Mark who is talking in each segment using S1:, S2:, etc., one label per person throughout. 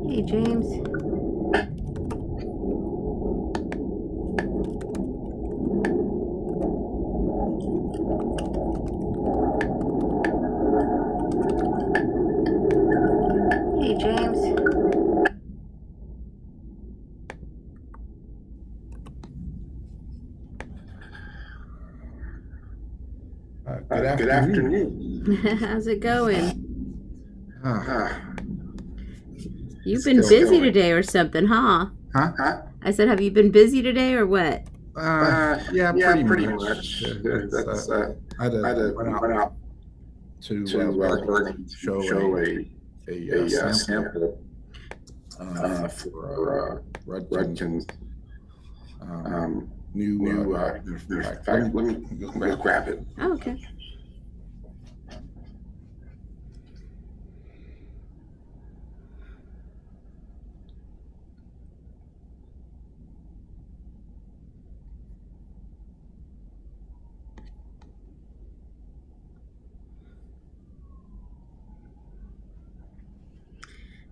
S1: Hey, James. Hey, James.
S2: Good afternoon.
S1: How's it going?
S2: Ah,
S1: You've been busy today or something, huh?
S2: huh?
S1: I said, have you been busy today or what?
S2: Yeah, pretty much. That's I had to run out to Bergen to show a sample for Rudkin's new. In fact, let me go grab it.
S1: Oh, okay.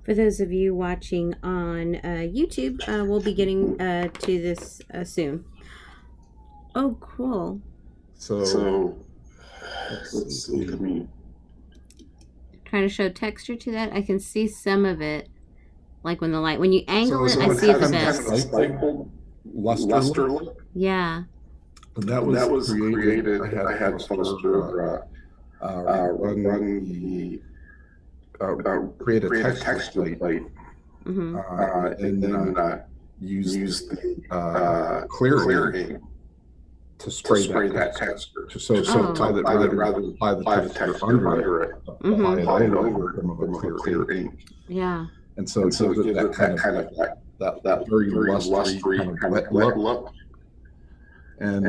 S1: For those of you watching on YouTube, we'll be getting to this soon. Oh, cool.
S2: So let's see. Let me
S1: Trying to show texture to that. I can see some of it, like when you angle it, I
S2: it
S1: see it the
S2: has
S1: best.
S2: a slight luster look.
S1: Yeah.
S2: And that was created. I had Luster run the create a texture plate,
S1: Mm-hmm.
S2: and then use the clearing to spray that texture. So rather than apply the texture under it, apply it over from a clear ink.
S1: Yeah.
S2: And so it gives it that kind of that very lustery kind of wet look. And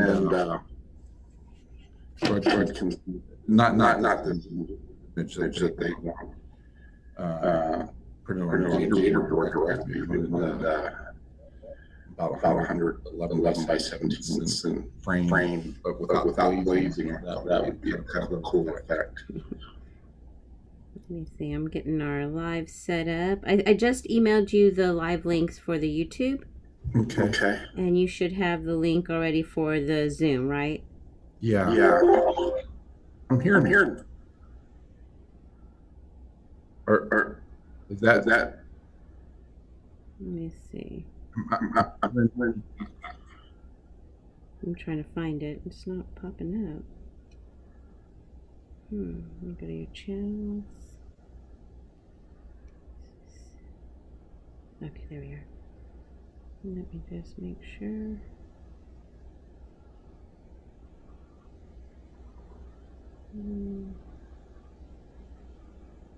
S2: Red can not the image that they want. Put it on a gator board directly, about 111 by 17 frame, but without glazing. That would be kind of a cool effect.
S1: Let me see. I'm getting our live set up. I just emailed you the live links for the YouTube.
S2: Okay.
S1: And you should have the link already for the Zoom, right?
S2: Yeah. I'm hearing. Or is that?
S1: Let me see.
S2: I'm
S1: trying to find it. It's not popping up. Let me go to your channels. Okay, there we are. Let me just make sure.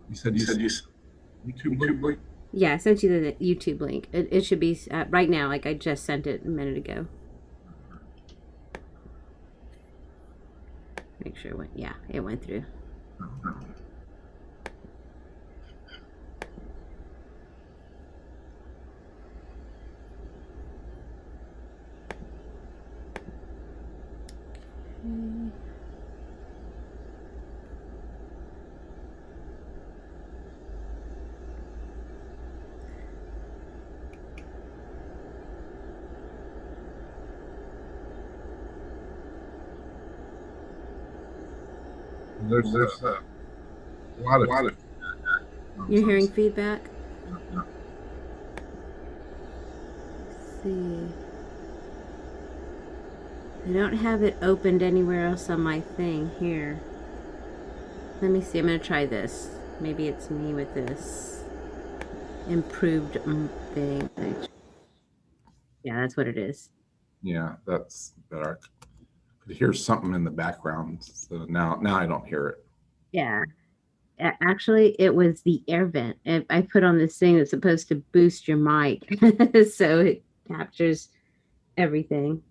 S2: You said YouTube link?
S1: Yeah, I sent you the YouTube link. It should be right now, like I just sent it a minute ago. Make sure it went, yeah, it went through.
S2: There's a lot of.
S1: You're hearing feedback? Let's see. I don't have it opened anywhere else on my thing here. Let me see. I'm going to try this. Maybe it's me with this improved thing. Yeah, that's what it is.
S2: Yeah, that's better. I could hear something in the background. So now I don't hear it.
S1: Yeah. Actually, it was the air vent. I put on this thing that's supposed to boost your mic. So it captures everything.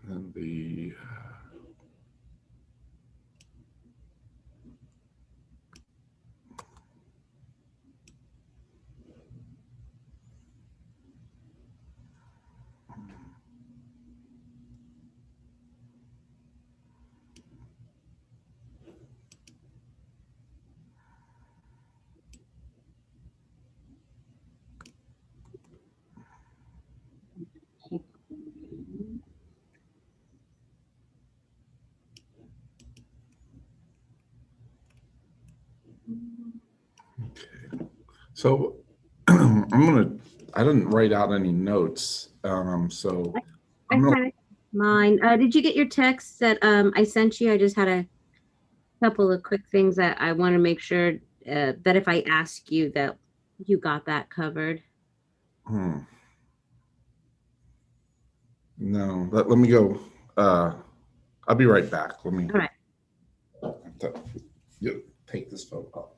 S2: And the So I didn't write out any notes. So
S1: I kind of mine. Did you get your text that I sent you? I just had a couple of quick things that I want to make sure that if I ask you that you got that covered.
S2: No, let me go. I'll be right back. Let me
S1: All right.
S2: take this photo up.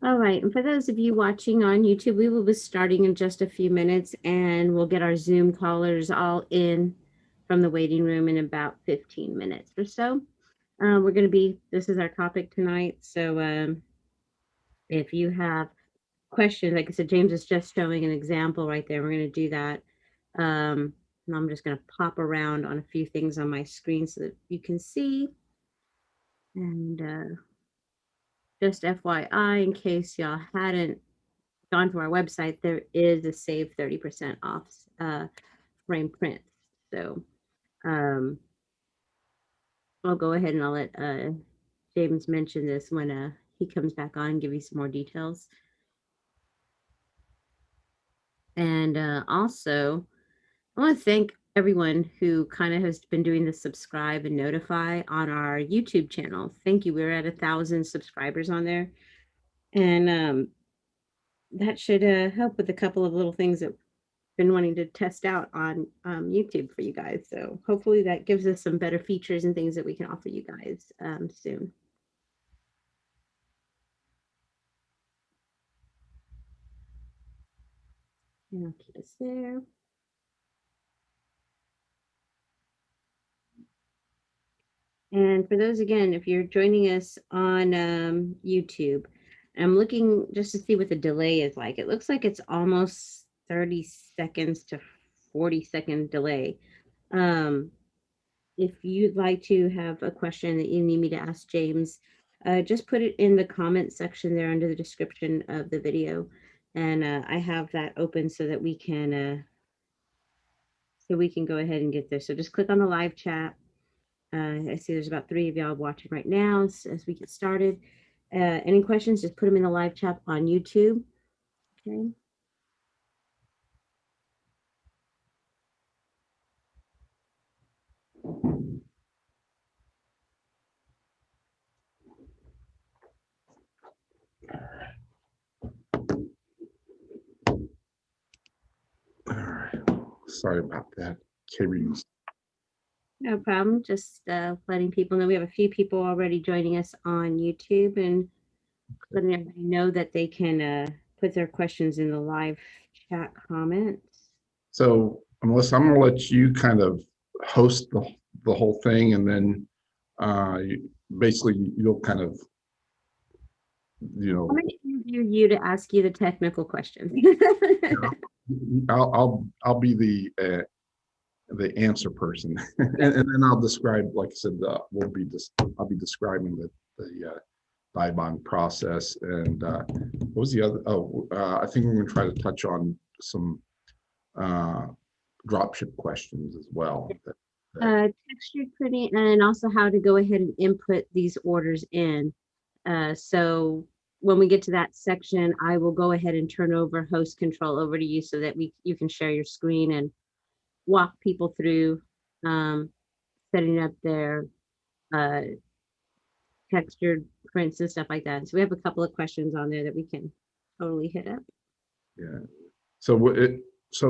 S1: All right, and for those of you watching on YouTube, we will be starting in just a few minutes, and we'll get our Zoom callers all in from the waiting room in about 15 minutes or so. We're going to be, this is our topic tonight, so if you have questions, like I said, James is just showing an example right there. We're going to do that. And I'm just going to pop around on a few things on my screen so that you can see. And just FYI, in case y'all hadn't gone to our website, there is a save 30% off frame prints. So I'll go ahead and I'll let James mention this when he comes back on and give you some more details. And also, I want to thank everyone who kind of has been doing the subscribe and notify on our YouTube channel. Thank you. We're at 1,000 subscribers on there. And that should help with a couple of little things that been wanting to test out on YouTube for you guys. So hopefully that gives us some better features and things that we can offer you guys soon. And I'll keep us there. And for those, again, if you're joining us on YouTube, I'm looking just to see what the delay is like. It looks like it's almost 30 seconds to 40-second delay. If you'd like to have a question that you need me to ask James, just put it in the comment section there under the description of the video. And I have that open so that we can go ahead and get there. So just click on the live chat. I see there's about 3 of y'all watching right now as we get started. Any questions, just put them in the live chat on YouTube. Okay.
S2: All right. Sorry about that. Carries.
S1: No problem. Just letting people know we have a few people already joining us on YouTube and letting everybody know that they can put their questions in the live chat comments.
S2: So, Melissa, I'm going to let you kind of host the whole thing, and then basically you'll kind of,
S1: I'm going to interview you to ask you the technical questions.
S2: I'll be the answer person, and then I'll describe, like I said, I'll be describing the Dibond process. And what was the other? I think we're going to try to touch on some dropship questions as well.
S1: Textured printing, and also how to go ahead and input these orders in. So when we get to that section, I will go ahead and turn over host control over to you so that you can share your screen and walk people through setting up their textured prints and stuff like that. So we have a couple of questions on there that we can totally hit up.
S2: Yeah. So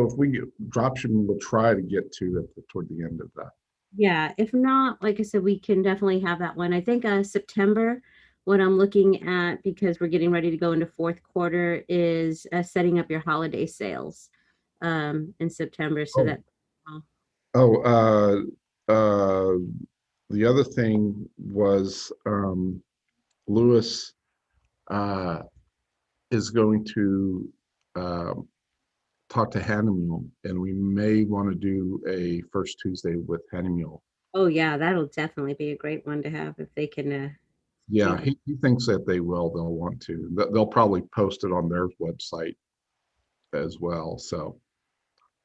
S2: if we get dropshipping, we'll try to get to toward the end of that.
S1: Yeah, if not, like I said, we can definitely have that one. I think September, what I'm looking at, because we're getting ready to go into fourth quarter, is setting up your holiday sales in September. So
S2: the other thing was Lewis is going to talk to Hannah, and we may want to do a first Tuesday with Hannah.
S1: Oh yeah, that'll definitely be a great one to have if they can.
S2: Yeah, he thinks that they'll want to. They'll probably post it on their website as well. So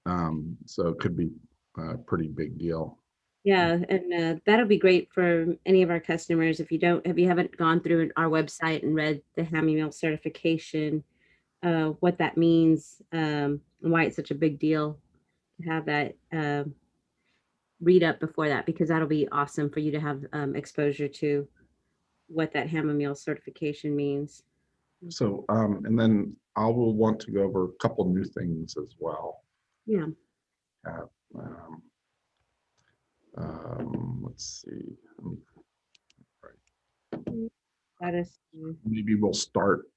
S2: it could be a pretty big deal.
S1: Yeah, and that'll be great for any of our customers. If you haven't gone through our website and read the Happy Meal certification, what that means, and why it's such a big deal to have that read up before that, because that'll be awesome for you to have exposure to what that Hammer Meal certification means.
S2: So, and then I will want to go over a couple new things as well.
S1: Yeah.
S2: Uh, let's see.
S1: That is.
S2: Maybe we'll start.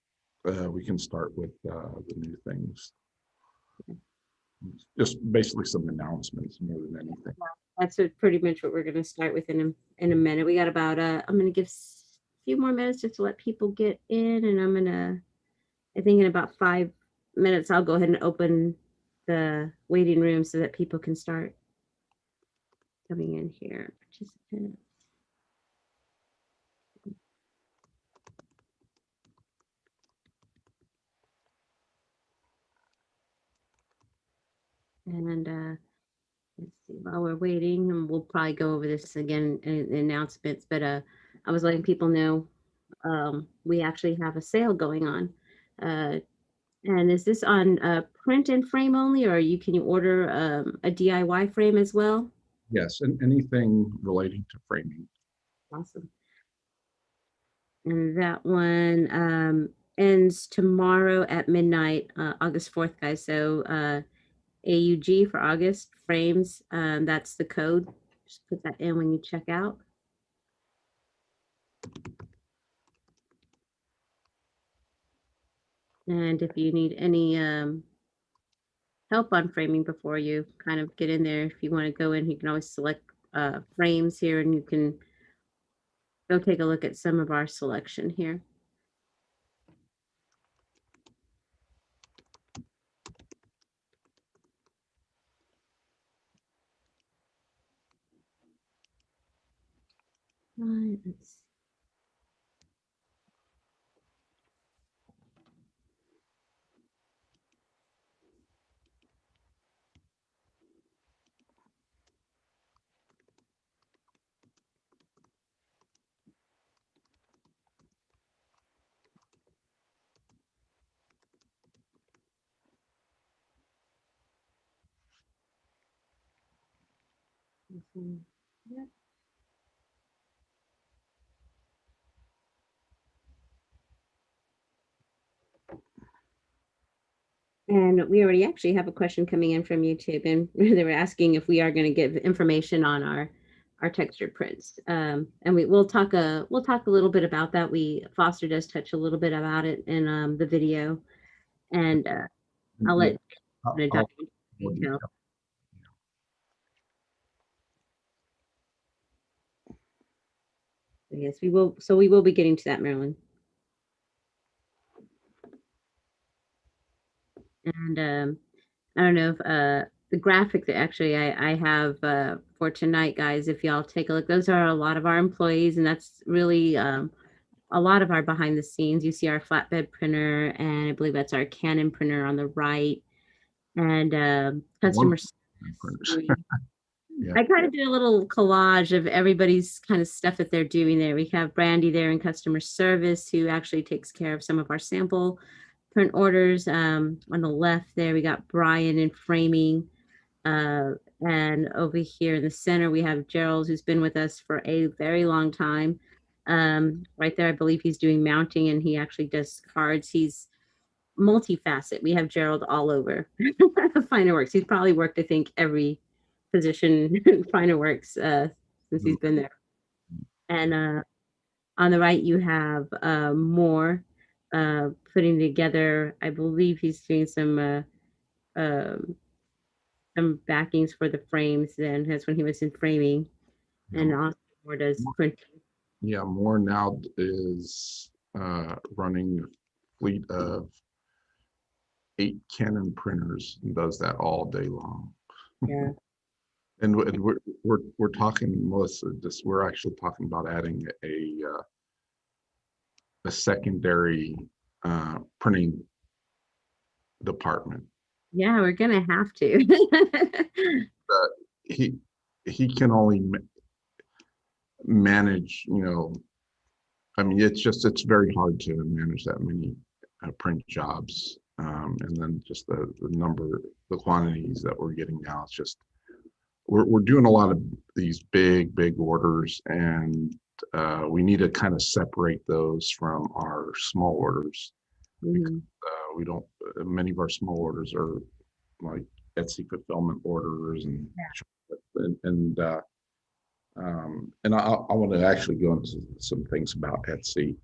S2: We can start with the new things. Just basically some announcements more than anything.
S1: That's pretty much what we're going to start with in a minute. We got about I'm going to give a few more minutes just to let people get in, and I think in about 5 minutes I'll go ahead and open the waiting room so that people can start coming in here. Participants. And let's see, while we're waiting, and we'll probably go over this again in the announcements, but I was letting people know we actually have a sale going on. And is this on print and frame only, or can you order a DIY frame as well?
S2: Yes, and anything relating to framing.
S1: Awesome. And that one ends tomorrow at midnight, August 4th, guys. So AUG for August frames. That's the code. Just put that in when you check out. And if you need any help on framing before you kind of get in there, if you want to go in, you can always select frames here, and you can go take a look at some of our selection here. Right, let's see. Yep. And we already actually have a question coming in from YouTube, and they were asking if we are going to give information on our textured prints. And we'll talk a little bit about that. Foster does touch a little bit about it in the video, and I'll let you dive into detail. Yes, we will. So we will be getting to that, Marilyn. And I don't know if the graphic that actually I have for tonight, guys, if y'all take a look, those are a lot of our employees, and that's really a lot of our behind the scenes. You see our flatbed printer, and I believe that's our Canon printer on the right, and customer service. Yeah. I kind of did a little collage of everybody's kind of stuff that they're doing there. We have Brandy there in customer service, who actually takes care of some of our sample print orders. On the left there, we got Brian in framing. And over here in the center, we have Gerald, who's been with us for a very long time. Right there, I believe he's doing mounting, and he actually does cards. He's multifaceted. We have Gerald all over FinerWorks. He's probably worked, I think, every position in FinerWorks since he's been there. And on the right, you have Moore putting together, I believe he's doing some backings for the frames. Then that's when he was in framing, and also Moore does printing.
S2: Yeah, Moore now is running a fleet of 8 Canon printers and does that all day long.
S1: Yeah.
S2: And we're talking, Melissa, we're actually talking about adding a secondary printing department.
S1: Yeah, we're gonna have to.
S2: he can only manage, I mean, it's very hard to manage that many print jobs. And then just the number, the quantities that we're getting now, it's just, we're doing a lot of these big orders, and we need to kind of separate those from our small orders. Because we don't, many of our small orders are like Etsy fulfillment orders, and I want to actually go into some things about Etsy.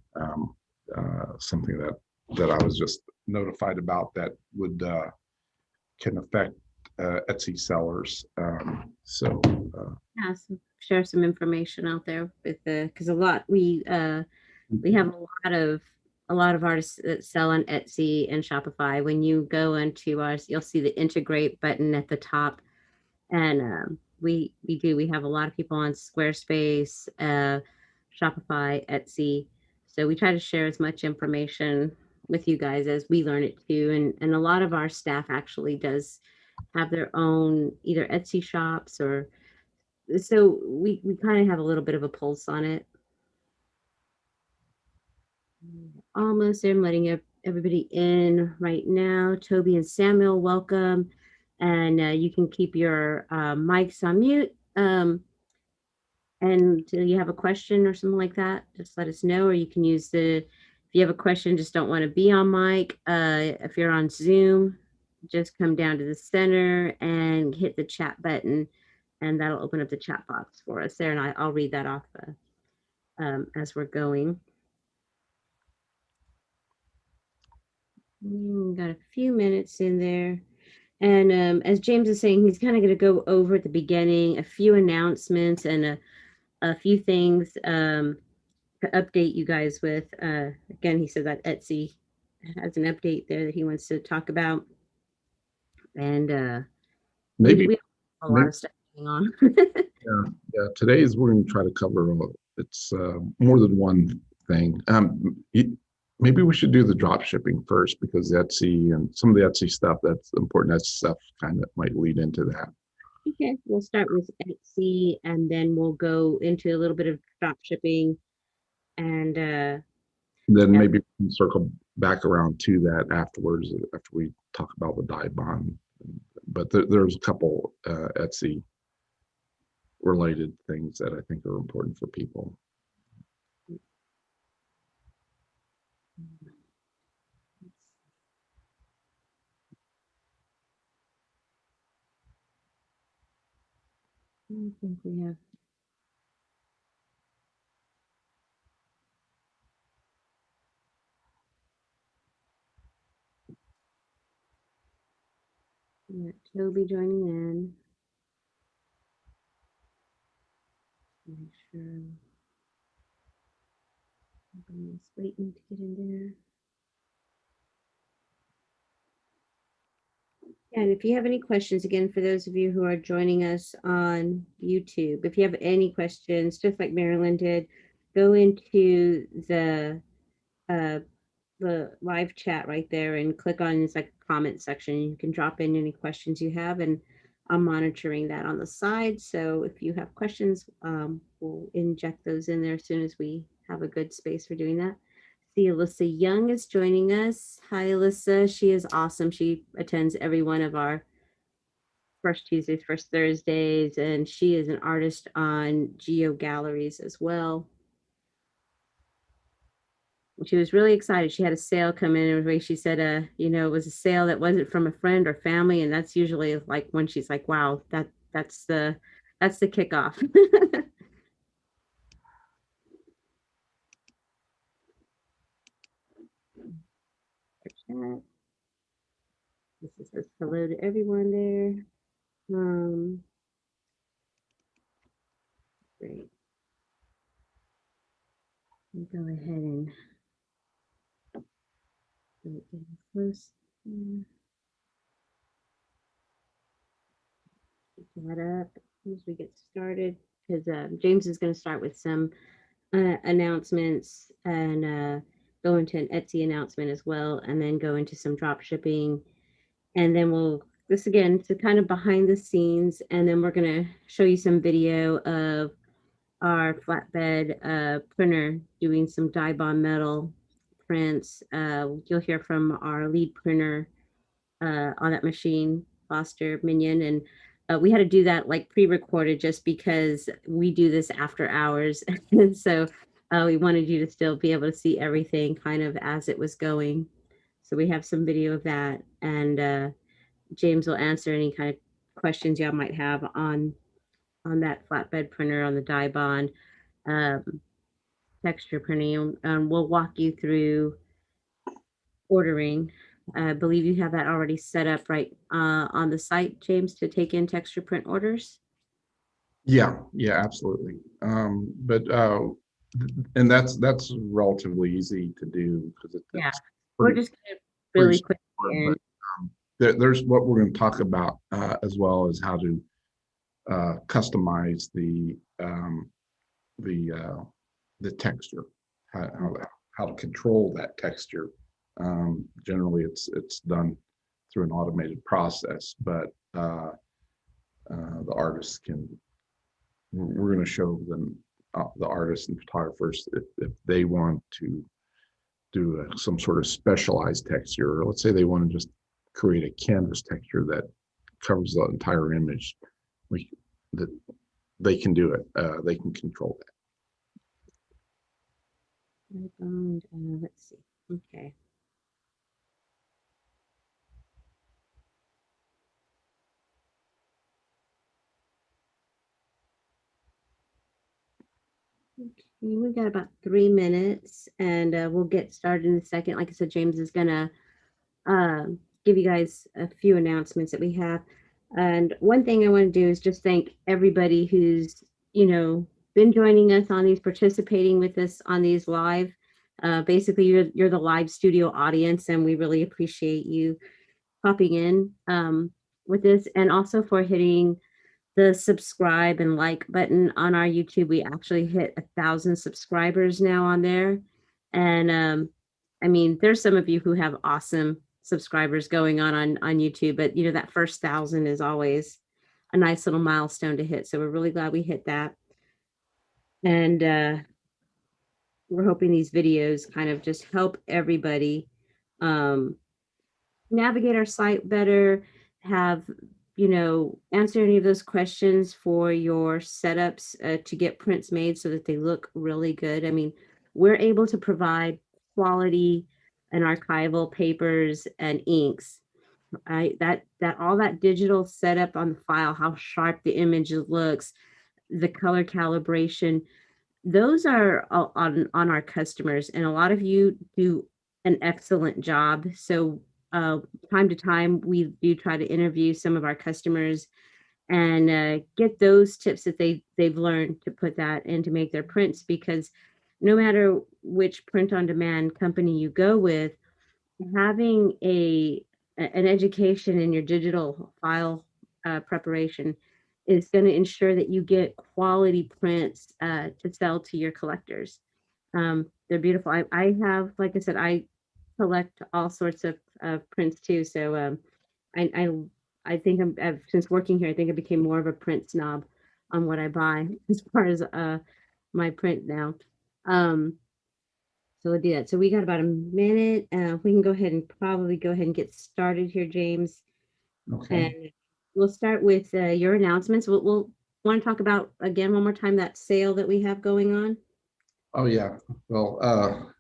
S2: Something that I was just notified about that would can affect Etsy sellers.
S1: Yeah, so share some information out there with because we have a lot of artists that sell on Etsy and Shopify. When you go into ours, you'll see the integrate button at the top, and we have a lot of people on Squarespace, Shopify, Etsy. So we try to share as much information with you guys as we learn it too. And a lot of our staff actually does have their own either Etsy shops, or so we kind of have a little bit of a pulse on it. Almost there. I'm letting everybody in right now. Toby and Samuel, welcome. And you can keep your mics on mute. And until you have a question or something like that, just let us know. Or you can use if you have a question, just don't want to be on mic. If you're on Zoom, just come down to the center and hit the chat button, and that'll open up the chat box for us there. And I'll read that off as we're going. Got a few minutes in there. And as James is saying, he's kind of going to go over at the beginning a few announcements and a few things to update you guys with. Again, he said that Etsy has an update there that he wants to talk about. And
S2: maybe
S1: we have a lot of stuff going on.
S2: yeah. Today's we're going to try to cover it's more than one thing. Maybe we should do the drop shipping first, because Etsy and some of the Etsy stuff, that's important. Etsy stuff kind of might lead into that.
S1: Okay, we'll start with Etsy, and then we'll go into a little bit of drop shipping, and
S2: then maybe we can circle back around to that afterwards, after we talk about the Dibond. But there's a couple Etsy related things that I think are important for people.
S1: I think we have. Yeah, Toby joining in. Make sure everybody's waiting to get in there. And if you have any questions, again, for those of you who are joining us on YouTube, if you have any questions, just like Marilyn did, go into the live chat right there and click on it's like comment section. You can drop in any questions you have, and I'm monitoring that on the side. So if you have questions, we'll inject those in there as soon as we have a good space for doing that. See, Alyssa Young is joining us. Hi, Alyssa. She is awesome. She attends every one of our first Tuesdays, first Thursdays, and she is an artist on Geo Galleries as well. She was really excited. She had a sale come in, and she said, it was a sale that wasn't from a friend or family, and that's usually like when she's like, "Wow, that's the kickoff." This says hello to everyone there. Great. We'll go ahead and get close. Keep that up as we get started, because James is going to start with some announcements, and go into an Etsy announcement as well, and then go into some drop shipping, and then we'll this again to kind of behind the scenes, and then we're going to show you some video of our flatbed printer doing some Dibond metal prints. You'll hear from our lead printer on that machine, Foster Minion, and we had to do that like pre-recorded just because we do this after hours, and so we wanted you to still be able to see everything kind of as it was going. So we have some video of that, and James will answer any kind of questions y'all might have on that flatbed printer on the Dibond um, texture printing. We'll walk you through ordering. I believe you have that already set up right on the site, James, to take in texture print orders.
S2: Yeah, absolutely. And that's relatively easy to do because
S1: Yeah,
S2: it's
S1: we're
S2: pretty,
S1: just gonna really quick.
S2: but there's what we're going to talk about as well as how to customize the texture, how to control that texture. Generally, it's done through an automated process, but the artists can. We're going to show them the artists and photographers if they want to do some sort of specialized texture, or let's say they want to just create a canvas texture that covers the entire image. That they can do it. They can control that.
S1: Let's see. Okay. Okay, we got about 3 minutes, and we'll get started in a second. Like I said, James is gonna give you guys a few announcements that we have. And one thing I want to do is just thank everybody who's, been joining us on these, participating with us on these live. Basically, you're the live studio audience, and we really appreciate you popping in with this, and also for hitting the subscribe and like button on our YouTube. We actually hit 1,000 subscribers now on there. And I mean, there's some of you who have awesome subscribers going on YouTube, but that first 1,000 is always a nice little milestone to hit. So we're really glad we hit that. And we're hoping these videos kind of just help everybody navigate our site better, have answer any of those questions for your setups to get prints made so that they look really good. I mean, we're able to provide quality and archival papers and inks. That all that digital setup on the file, how sharp the image looks, the color calibration, those are on our customers, and a lot of you do an excellent job. So uh, time to time, we do try to interview some of our customers and get those tips that they've learned to put that in to make their prints, because no matter which print on demand company you go with, having an education in your digital file preparation is going to ensure that you get quality prints to sell to your collectors. They're beautiful. I have, like I said, I collect all sorts of prints too. So I I think since working here, I think I became more of a print snob on what I buy as far as my print now. Um, so we'll do that. So we got about a minute. We can go ahead and probably go ahead and get started here, James.
S2: Okay.
S1: And we'll start with your announcements. We'll want to talk about again one more time that sale that we have going on.
S2: Oh yeah. Well,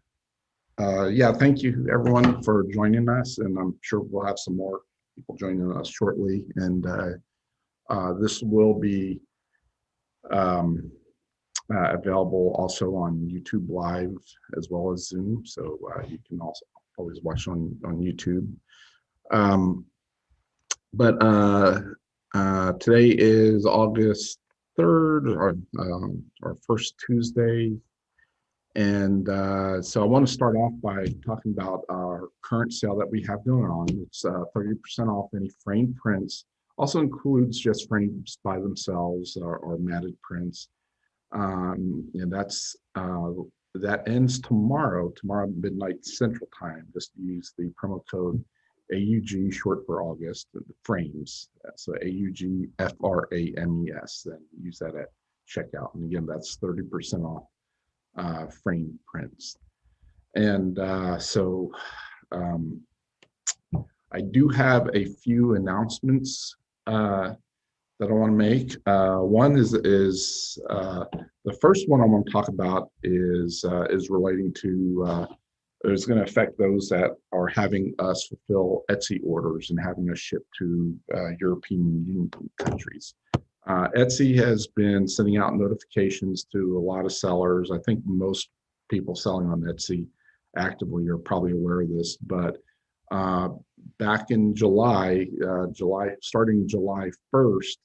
S2: yeah. Thank you everyone for joining us, and I'm sure we'll have some more people joining us shortly. And this will be available also on YouTube Live as well as Zoom, so you can also always watch on YouTube. But today is August 3rd, or first Tuesday. And so I want to start off by talking about our current sale that we have going on. It's 30% off any framed prints. Also includes just frames by themselves or matted prints. And that ends tomorrow midnight Central Time. Just use the promo code AUG, short for August, frames. So AUG FRAMES. Then use that at checkout. And again, that's 30% off frame prints. And I do have a few announcements that I want to make. One is the first one I want to talk about is relating to it's going to affect those that are having us fulfill Etsy orders and having us ship to European Union countries. Etsy has been sending out notifications to a lot of sellers. I think most people selling on Etsy actively are probably aware of this, but back in starting July 1st,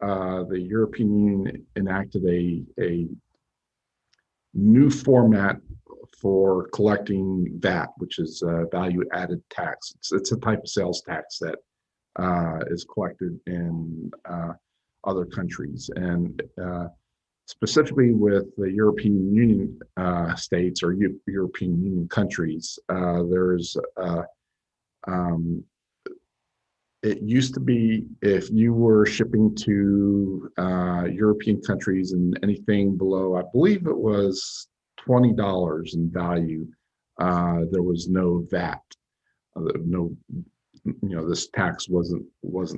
S2: the European Union enacted a new format for collecting VAT, which is value added tax. It's a type of sales tax that is collected in other countries, and specifically with the European Union states or European Union countries. It used to be if you were shipping to European countries and anything below, I believe it was $20 in value, there was no VAT. This tax wasn't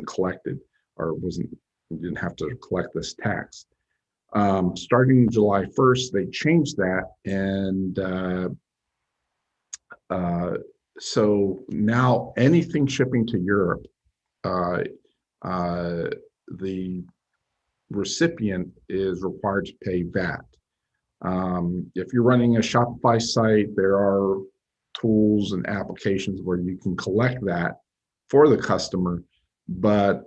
S2: collected, or you didn't have to collect this tax. Starting July 1st, they changed that, and so now anything shipping to Europe, the recipient is required to pay VAT. If you're running a Shopify site, there are tools and applications where you can collect that for the customer, but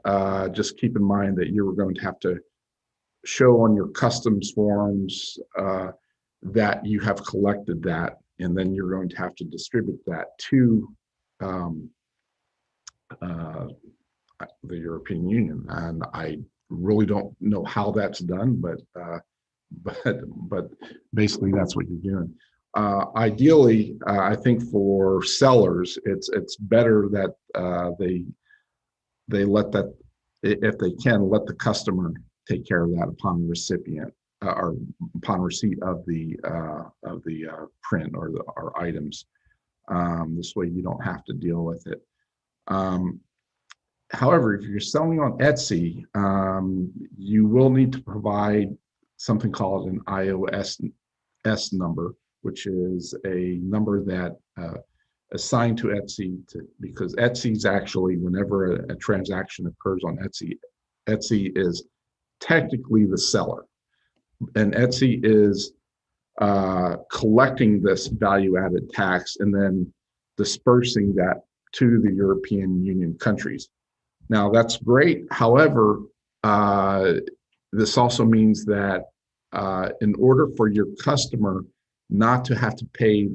S2: just keep in mind that you're going to have to show on your customs forms that you have collected that, and then you're going to have to distribute that to the European Union. And I really don't know how that's done, but basically that's what you're doing. Ideally, I think for sellers, it's better that they let that, if they can, let the customer take care of that upon recipient or upon receipt of the print or items. This way you don't have to deal with it. However, if you're selling on Etsy, you will need to provide something called an iOS number, which is a number that assigned to Etsy because Etsy's actually, whenever a transaction occurs on Etsy, Etsy is technically the seller, and Etsy is collecting this value-added tax and then dispersing that to the European Union countries. Now, that's great. However, this also means that in order for your customer not to have to pay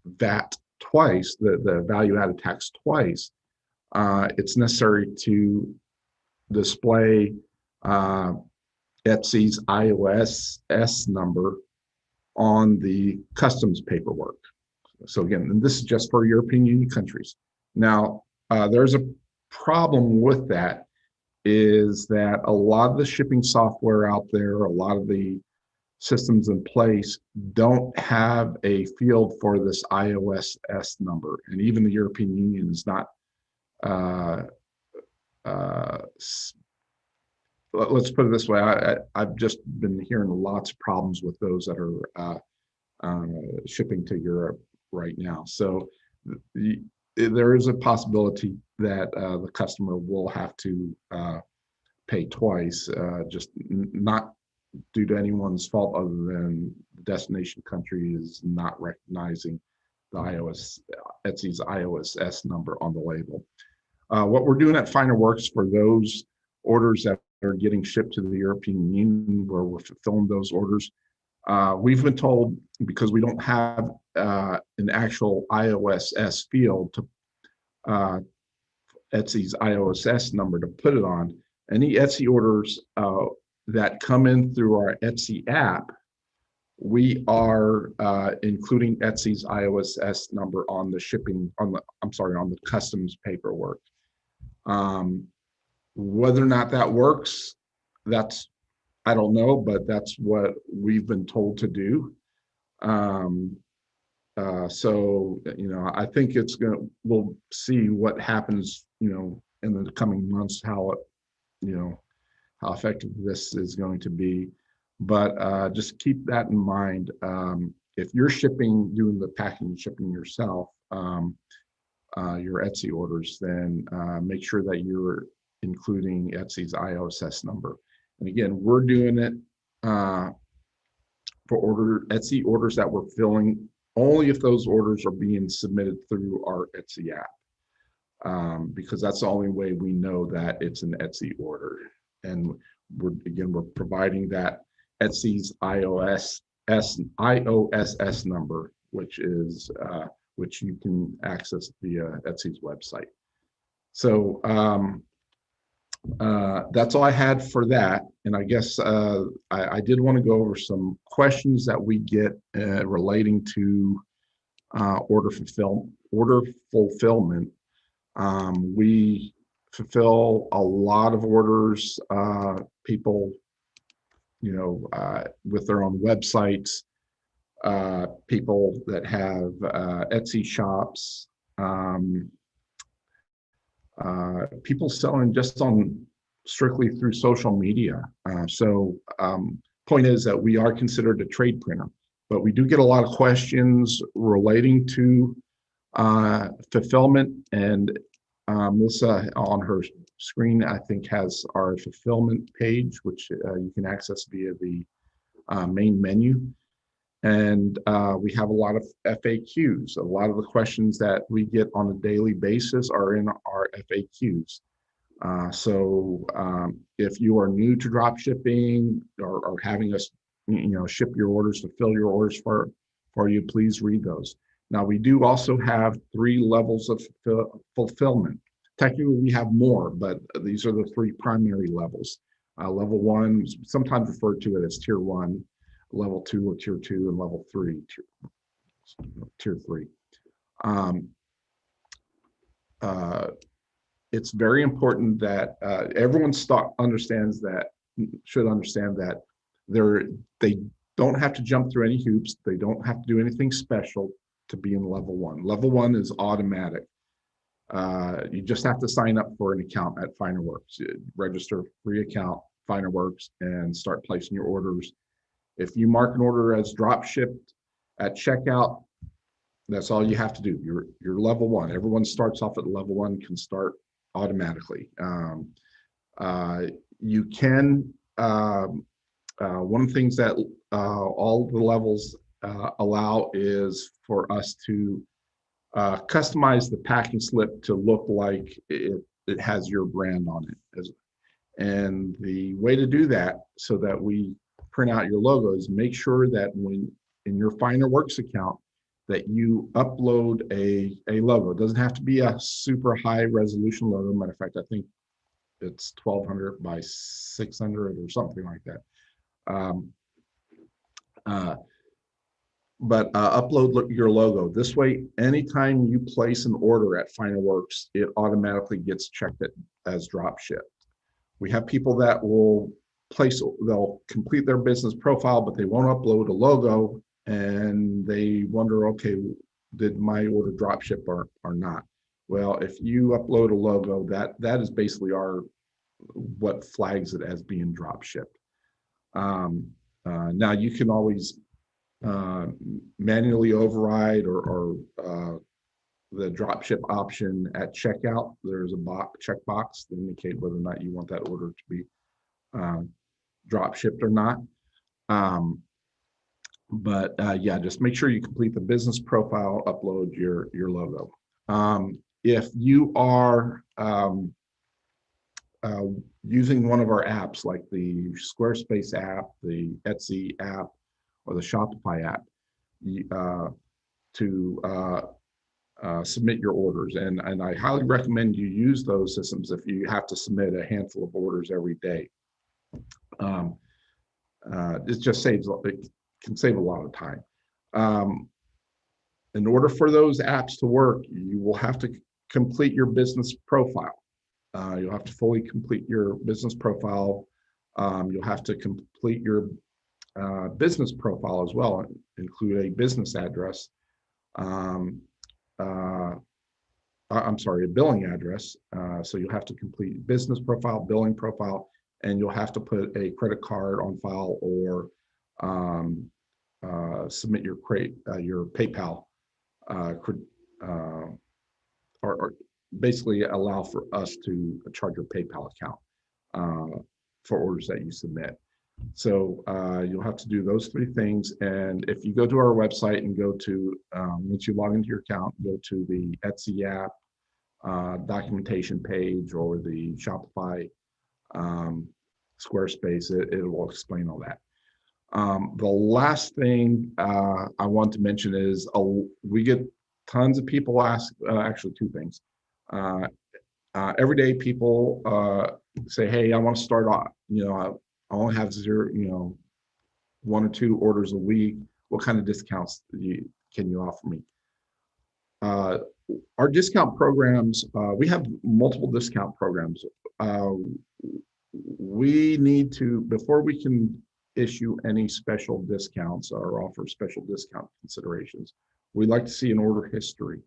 S2: VAT twice, the value-added tax twice, it's necessary to display Etsy's iOS number on the customs paperwork. So again, and this is just for European Union countries. Now, there's a problem with that, is that a lot of the shipping software out there, a lot of the systems in place don't have a field for this iOS number. And even the European Union is not, let's put it this way, I've just been hearing lots of problems with those that are shipping to Europe right now. So there is a possibility that the customer will have to pay twice, just not due to anyone's fault other than the destination country is not recognizing the Etsy's iOS number on the label. What we're doing at FinerWorks for those orders that are getting shipped to the European Union, where we're fulfilling those orders, we've been told, because we don't have an actual iOS field to Etsy's iOS number to put it on, any Etsy orders that come in through our Etsy app we are including Etsy's IOSS number on the shipping, on the customs paperwork. Whether or not that works, I don't know, but that's what we've been told to do. So, I think we'll see what happens, in the coming months, how effective this is going to be. But just keep that in mind. If you're doing the packing and shipping yourself, your Etsy orders, then make sure that you're including Etsy's IOSS number. And again, we're doing it for Etsy orders that we're filling only if those orders are being submitted through our Etsy app, because that's the only way we know that it's an Etsy order. And we're providing that Etsy's IOSS number, which you can access via Etsy's website. So that's all I had for that. And I guess I did want to go over some questions that we get relating to order fulfillment. We fulfill a lot of orders, people, with their own websites, people that have Etsy shops, people selling just strictly through social media. Point is that we are considered a trade printer, but we do get a lot of questions relating to fulfillment. And Melissa on her screen, I think, has our fulfillment page, which you can access via the main menu. And we have a lot of FAQs. A lot of the questions that we get on a daily basis are in our FAQs. If you are new to drop shipping or having us, ship your orders, fulfill your orders for you, please read those. Now, we do also have 3 levels of fulfillment. Technically, we have more, but these are the 3 primary levels. Level 1, sometimes referred to it as tier 1, level 2 or tier 2, and level 3, tier 3. It's very important that everyone should understand that they don't have to jump through any hoops. They don't have to do anything special to be in level 1. Level 1 is automatic. You just have to sign up for an account at FinerWorks. Register a free account, FinerWorks, and start placing your orders. If you mark an order as drop shipped at checkout, that's all you have to do. You're level 1. Everyone starts off at level 1, can start automatically. You can, one of the things that all the levels allow is for us to customize the packing slip to look like it has your brand on it. And the way to do that, so that we print out your logos, make sure that when in your FinerWorks account that you upload a logo. It doesn't have to be a super high resolution logo. Matter of fact, I think it's 1200 by 600 or something like that. But upload your logo. This way, anytime you place an order at FinerWorks, it automatically gets checked as drop shipped. We have people that they'll complete their business profile, but they won't upload a logo, and they wonder, okay, did my order drop ship or not? Well, if you upload a logo, that is basically what flags it as being drop shipped. Now you can always manually override or the drop ship option at checkout. There's a checkbox to indicate whether or not you want that order to be drop shipped or not. But yeah, just make sure you complete the business profile, upload your logo. If you are using one of our apps, like the Squarespace app, the Etsy app, or the Shopify app, to submit your orders. And I highly recommend you use those systems if you have to submit a handful of orders every day. It just can save a lot of time. In order for those apps to work, you will have to complete your business profile. You'll have to fully complete your business profile. You'll have to complete your business profile as well, include a business address. I'm sorry, a billing address. So you'll have to complete business profile, billing profile, and you'll have to put a credit card on file or submit your PayPal, or basically allow for us to charge your PayPal account for orders that you submit. So you'll have to do those 3 things. And if you go to our website and go to, once you log into your account, go to the Etsy app, documentation page, or the Shopify Squarespace, it will explain all that. The last thing I want to mention is we get tons of people ask, actually 2 things. Every day people say, hey, I want to start off, I only have 1 or 2 orders a week. What kind of discounts can you offer me? Our discount programs, we have multiple discount programs. We need to, before we can issue any special discounts or offer special discount considerations, we'd like to see an order history.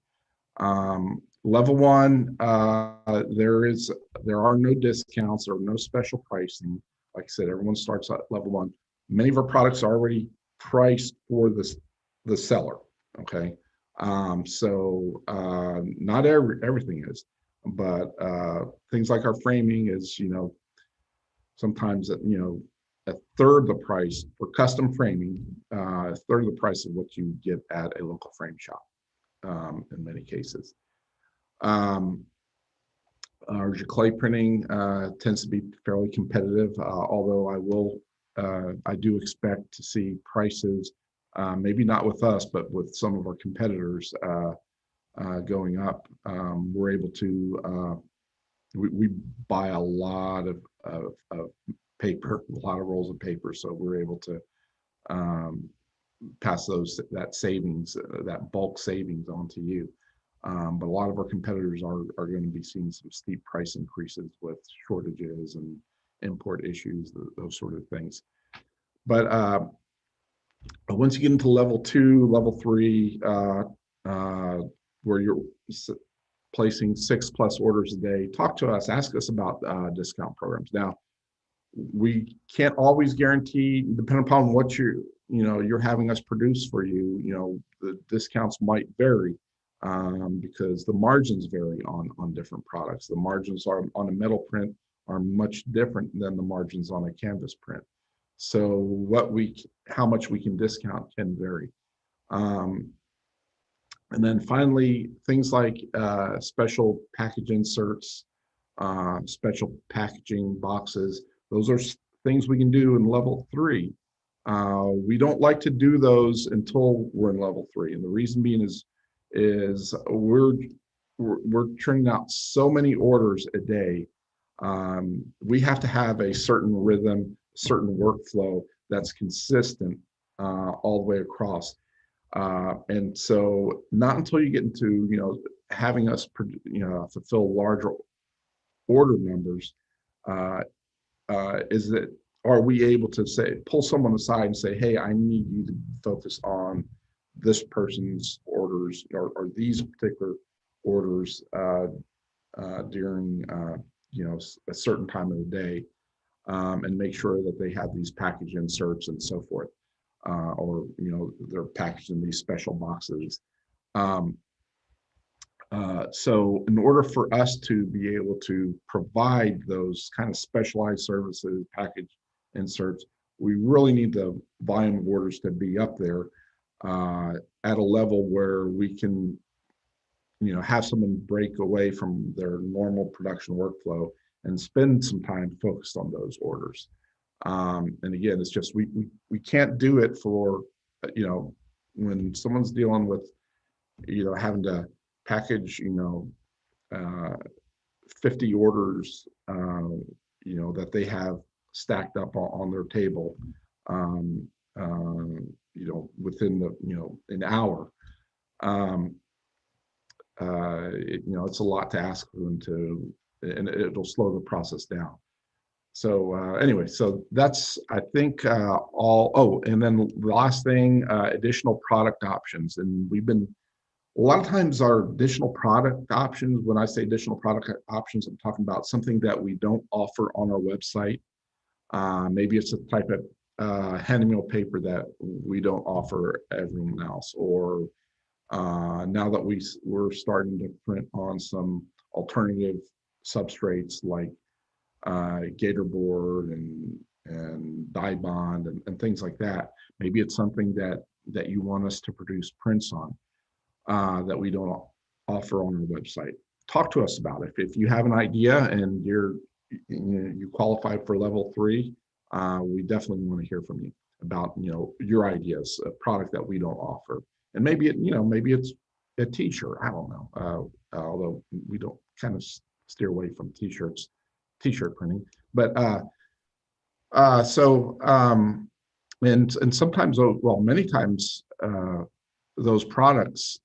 S2: Level 1, there are no discounts or no special pricing. Like I said, everyone starts at level 1. Many of our products are already priced for the seller. Okay, so not everything is, but things like our framing is, sometimes a third the price for custom framing, a third of the price of what you get at a local frame shop, in many cases. Our clay printing tends to be fairly competitive, although I do expect to see prices, maybe not with us, but with some of our competitors going up. We're able to, we buy a lot of paper, a lot of rolls of paper, so we're able to pass that savings, that bulk savings on to you. But a lot of our competitors are going to be seeing some steep price increases with shortages and import issues, those sort of things. But once you get into level 2, level 3, where you're placing 6+ orders a day, talk to us, ask us about discount programs. Now, we can't always guarantee, depending upon what you're having us produce for you, the discounts might vary. Because the margins vary on different products. The margins on a metal print are much different than the margins on a canvas print. So how much we can discount can vary. And then finally, things like special package inserts, special packaging boxes, those are things we can do in level 3. We don't like to do those until we're in level 3. And the reason being is we're churning out so many orders a day. We have to have a certain rhythm, certain workflow that's consistent all the way across. And so not until you get into having us fulfill larger order numbers are we able to pull someone aside and say, hey, I need you to focus on this person's orders or these particular orders during a certain time of the day, and make sure that they have these package inserts and so forth, or they're packaged in these special boxes. So in order for us to be able to provide those kind of specialized services, package inserts, we really need the volume of orders to be up there at a level where we can have someone break away from their normal production workflow and spend some time focused on those orders. And again, it's just we can't do it for when someone's dealing with having to package 50 orders that they have stacked up on their table. within an hour. It's a lot to ask them to, and it'll slow the process down. So anyway, so that's, I think, all. Oh, and then the last thing, additional product options. And a lot of times our additional product options, when I say additional product options, I'm talking about something that we don't offer on our website. Maybe it's a type of hand-mill paper that we don't offer everyone else, or now that we're starting to print on some alternative substrates like gator board and Dibond and things like that. Maybe it's something that you want us to produce prints on that we don't offer on our website. Talk to us about it. If you have an idea and you qualify for level 3, we definitely want to hear from you about your ideas, a product that we don't offer. And maybe it's a t-shirt. I don't know. Although we don't, kind of steer away from t-shirts, t-shirt printing. But and sometimes, well, many times those products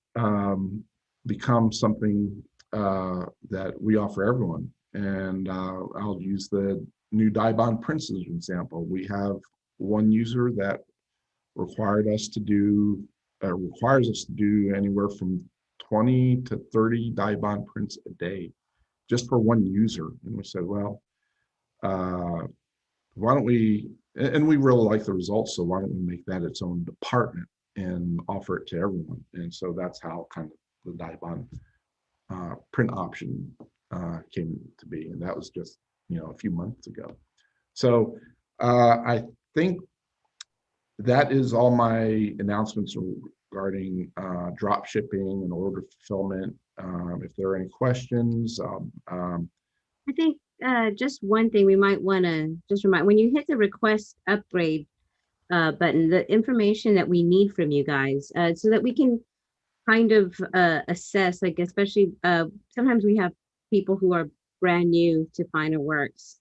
S2: become something that we offer everyone. And I'll use the new Dibond prints as an example. We have one user that requires us to do anywhere from 20 to 30 Dibond prints a day, just for one user. And we said, well, why don't we, and we really like the results, so why don't we make that its own department and offer it to everyone? And so that's how kind of the Dibond print option came to be. And that was just, a few months ago. So I think that is all my announcements regarding drop shipping and order fulfillment. If there are any questions,
S1: I think just one thing we might want to just remind, when you hit the request upgrade button, the information that we need from you guys, so that we can kind of assess, like, especially sometimes we have people who are brand new to FinerWorks,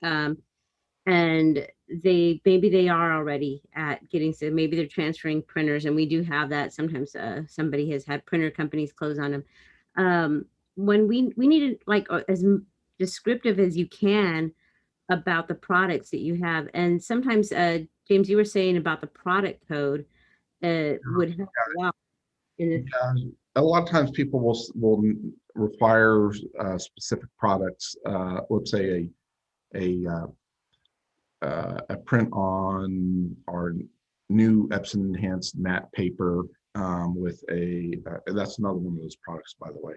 S1: and maybe they are already at getting, so maybe they're transferring printers, and we do have that. Sometimes somebody has had printer companies close on them. When we need it, like, as descriptive as you can about the products that you have. And sometimes, James, you were saying about the product code would help a lot in this.
S2: Yeah, a lot of times people will require specific products. Let's say a print on our new Epson Enhanced Matte Paper with that's another one of those products, by the way.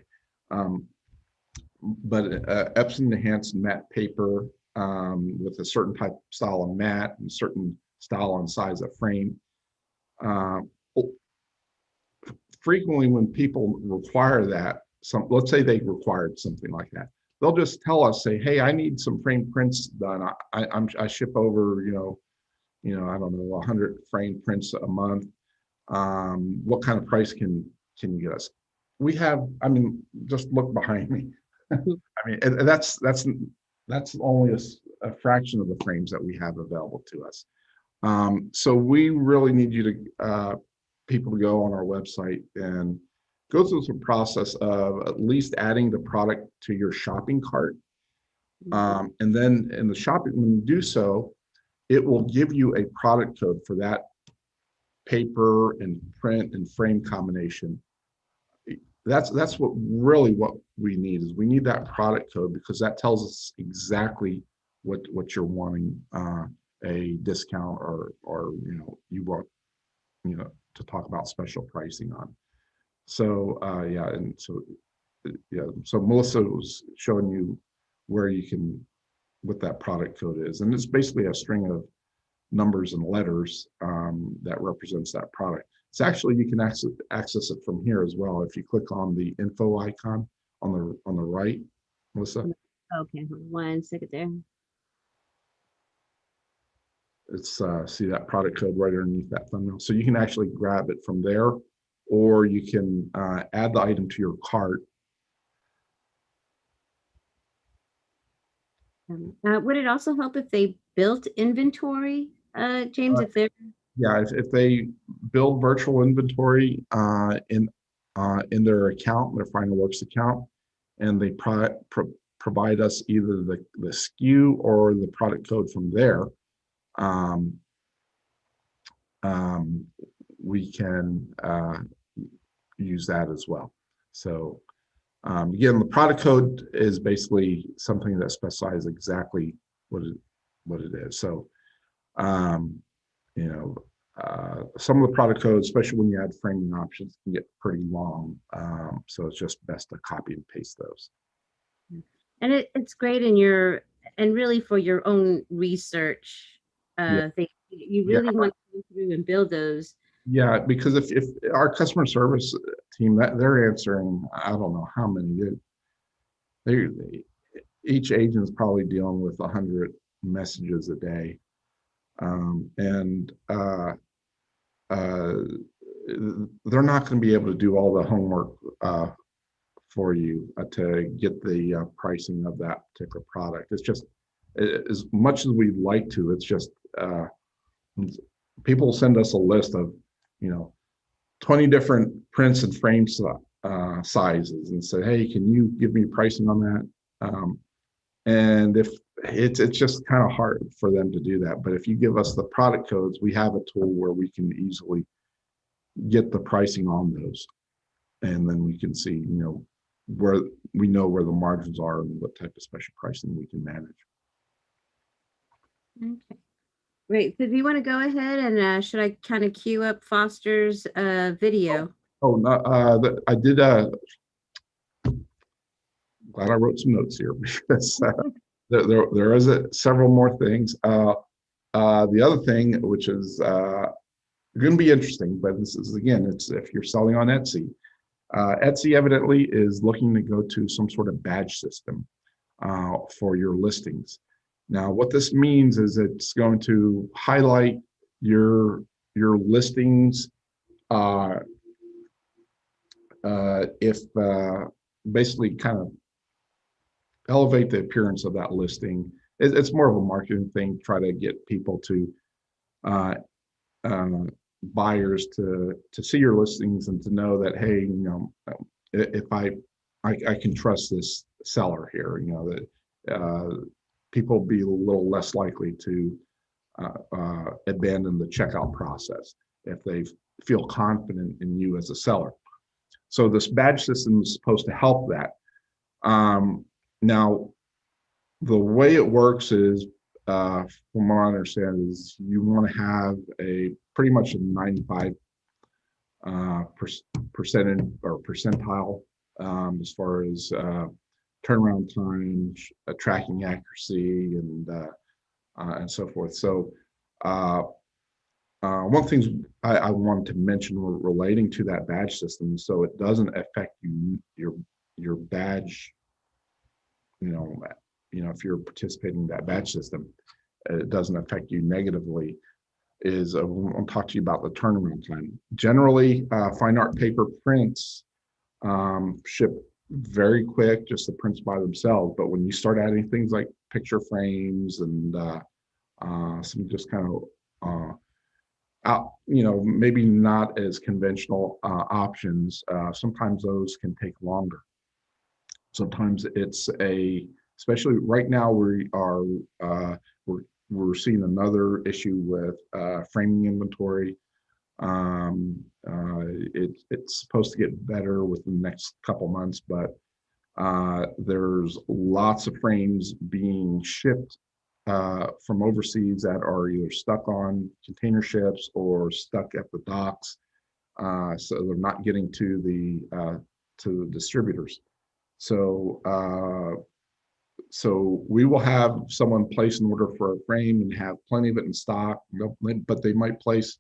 S2: But Epson Enhanced Matte Paper with a certain type style of matte and certain style and size of frame. Frequently when people require that, let's say they required something like that, they'll just tell us, say, hey, I need some frame prints done. I ship over, I don't know, 100 frame prints a month. What kind of price can you get us? We have, just look behind me. And that's only a fraction of the frames that we have available to us. So we really need you to people to go on our website and go through the process of at least adding the product to your shopping cart. And then in the shopping, when you do so, it will give you a product code for that paper and print and frame combination. That's what we need is we need that product code, because that tells us exactly what you're wanting a discount or you want to talk about special pricing on. So so Melissa was showing you where you can, what that product code is, and it's basically a string of numbers and letters that represents that product. It's actually, you can access it from here as well. If you click on the info icon on the right, Melissa.
S1: Okay, 1 second there.
S2: It's see that product code right underneath that thumbnail. So you can actually grab it from there, or you can add the item to your cart.
S1: Would it also help if they built inventory, James, if they're
S2: Yeah, if they build virtual inventory in their account, their FinerWorks account, and they provide us either the SKU or the product code from there, um, um, we can use that as well. So again, the product code is basically something that specifies exactly what it is. So um, you know, some of the product codes, especially when you add framing options, can get pretty long. So it's just best to copy and paste those.
S1: And it's great in your, and really for your own research
S2: Yeah,
S1: thing. You
S2: yeah,
S1: really want to go through and build those.
S2: yeah. Because if our customer service team, that they're answering, I don't know how many. They each agent is probably dealing with 100 messages a day, and uh, they're not going to be able to do all the homework for you to get the pricing of that particular product. It's just as much as we'd like to. It's just people send us a list of 20 different prints and frame sizes and say, hey, can you give me pricing on that? And if it's just kind of hard for them to do that. But if you give us the product codes, we have a tool where we can easily get the pricing on those, and then we can see where where the margins are and what type of special pricing we can manage.
S1: Okay. Great. So do you want to go ahead and should I kind of queue up Foster's video?
S2: Oh, no, I did. Glad I wrote some notes here because there is several more things. The other thing, which is going to be interesting, but this is again, it's if you're selling on Etsy. Etsy evidently is looking to go to some sort of badge system for your listings. Now, what this means is it's going to highlight your listings if basically kind of elevate the appearance of that listing. It's more of a marketing thing, try to get people to uh, buyers to see your listings and to know that, hey, if I can trust this seller here, that people be a little less likely to abandon the checkout process if they feel confident in you as a seller. So this badge system is supposed to help that. Now, the way it works is, from what I understand, is you want to have a pretty much a 95 percentage or percentile as far as turnaround time, tracking accuracy, and so forth. So one of the things I wanted to mention relating to that badge system, so it doesn't affect your badge. If you're participating in that badge system, it doesn't affect you negatively. I'll talk to you about the turnaround time. Generally, fine art paper prints ship very quick, just the prints by themselves. But when you start adding things like picture frames and some just kind of maybe not as conventional options, sometimes those can take longer. Sometimes especially right now we're seeing another issue with framing inventory. It's supposed to get better within the next couple months, but there's lots of frames being shipped from overseas that are either stuck on container ships or stuck at the docks, so they're not getting to the distributors. So we will have someone place an order for a frame and have plenty of it in stock, but they might place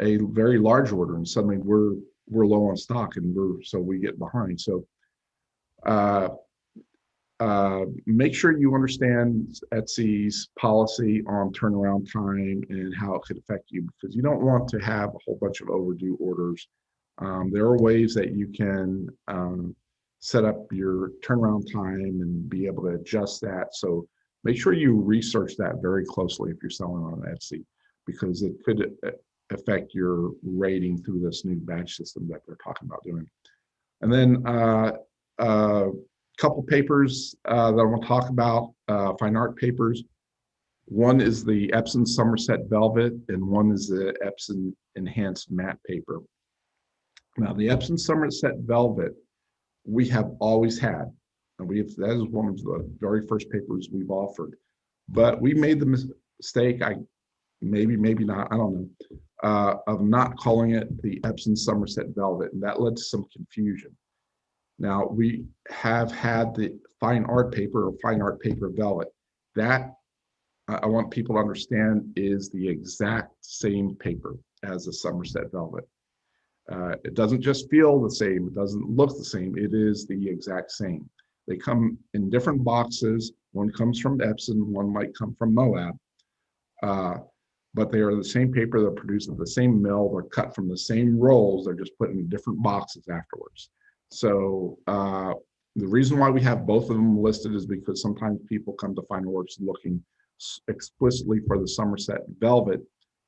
S2: a very large order and suddenly we're low on stock and so we get behind. So make sure you understand Etsy's policy on turnaround time and how it could affect you, because you don't want to have a whole bunch of overdue orders. There are ways that you can set up your turnaround time and be able to adjust that. So make sure you research that very closely if you're selling on Etsy, because it could affect your rating through this new badge system that they're talking about doing. And then a couple papers that I want to talk about, fine art papers. One is the Epson Somerset Velvet, and one is the Epson Enhanced Matte Paper. Now, the Epson Somerset Velvet, we have always had, and that is one of the very first papers we've offered. But we made the mistake, maybe not, I don't know, of not calling it the Epson Somerset Velvet, and that led to some confusion. Now, we have had the fine art paper or fine art paper velvet. That, I want people to understand, is the exact same paper as the Somerset Velvet. It doesn't just feel the same, it doesn't look the same, it is the exact same. They come in different boxes. One comes from Epson, one might come from Moab. But they are the same paper. They're produced at the same mill. They're cut from the same rolls. They're just put in different boxes afterwards. So the reason why we have both of them listed is because sometimes people come to FinerWorks looking explicitly for the Somerset Velvet,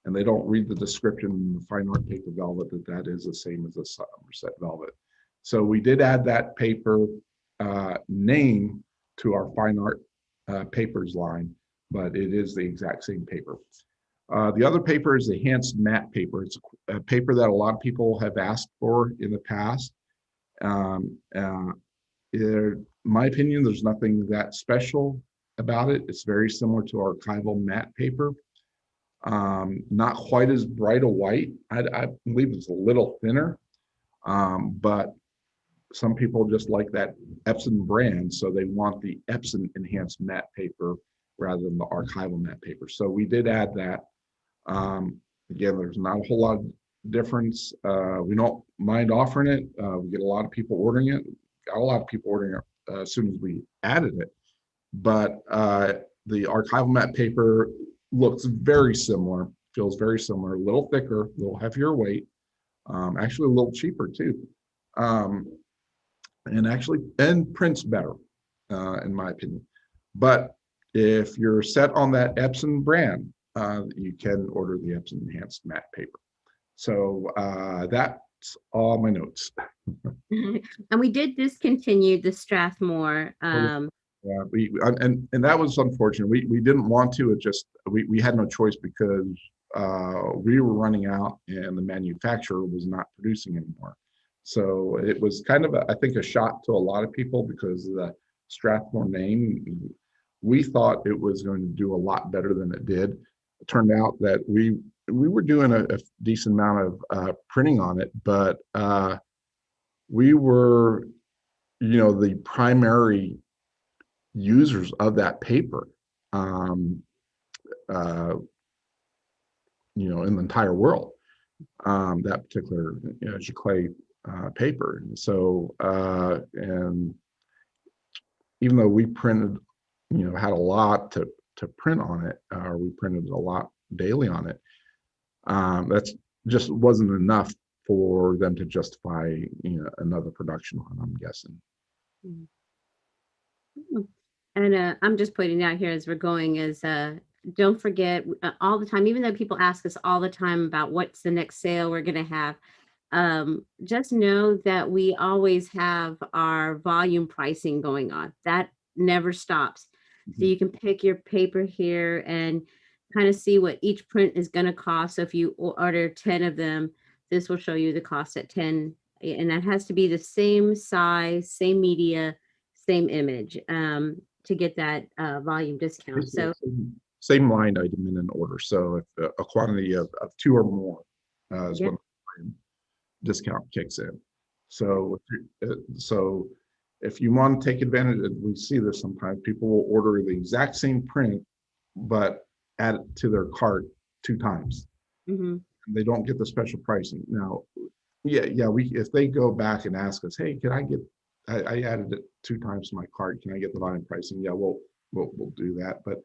S2: and they don't read the description in the fine art paper velvet that is the same as the Somerset Velvet. So we did add that paper name to our fine art papers line, but it is the exact same paper. The other paper is the Enhanced Matte Paper. It's a paper that a lot of people have asked for in the past. In my opinion, there's nothing that special about it. It's very similar to archival matte paper. Not quite as bright a white. I believe it's a little thinner, but some people just like that Epson brand, so they want the Epson Enhanced Matte Paper rather than the archival matte paper. So we did add that. Again, there's not a whole lot of difference. We don't mind offering it. We get a lot of people ordering it. Got a lot of people ordering it as soon as we added it. But the archival matte paper looks very similar, feels very similar, a little thicker, a little heavier weight, actually a little cheaper too. And prints better, in my opinion. But if you're set on that Epson brand, you can order the Epson Enhanced Matte Paper. So that's all my notes.
S1: And we did discontinue the Strathmore.
S2: Yeah, and that was unfortunate. We didn't want to. It just we had no choice because we were running out and the manufacturer was not producing anymore. So it was kind of I think a shock to a lot of people because of the Strathmore name. We thought it was going to do a lot better than it did. It turned out that we were doing a decent amount of printing on it, but we were, the primary users of that paper, in the entire world, that particular Giclée paper. And so, and even though we printed, had a lot to print on it, or we printed a lot daily on it, that's just wasn't enough for them to justify, another production run, I'm guessing.
S1: And I'm just pointing out here as we're going is don't forget all the time, even though people ask us all the time about what's the next sale we're going to have, just know that we always have our volume pricing going on. That never stops. So you can pick your paper here and kind of see what each print is going to cost. So if you order 10 of them, this will show you the cost at 10. And that has to be the same size, same media, same image to get that volume discount. So
S2: same line item in an order. So if a quantity of 2 or more is when the discount kicks in. So if you want to take advantage of, we see this sometimes, people will order the exact same print, but add it to their cart 2 times. And they don't get the special pricing. Now, if they go back and ask us, hey, can I get, I added it 2 times to my cart, can I get the volume pricing? Yeah, we'll do that. But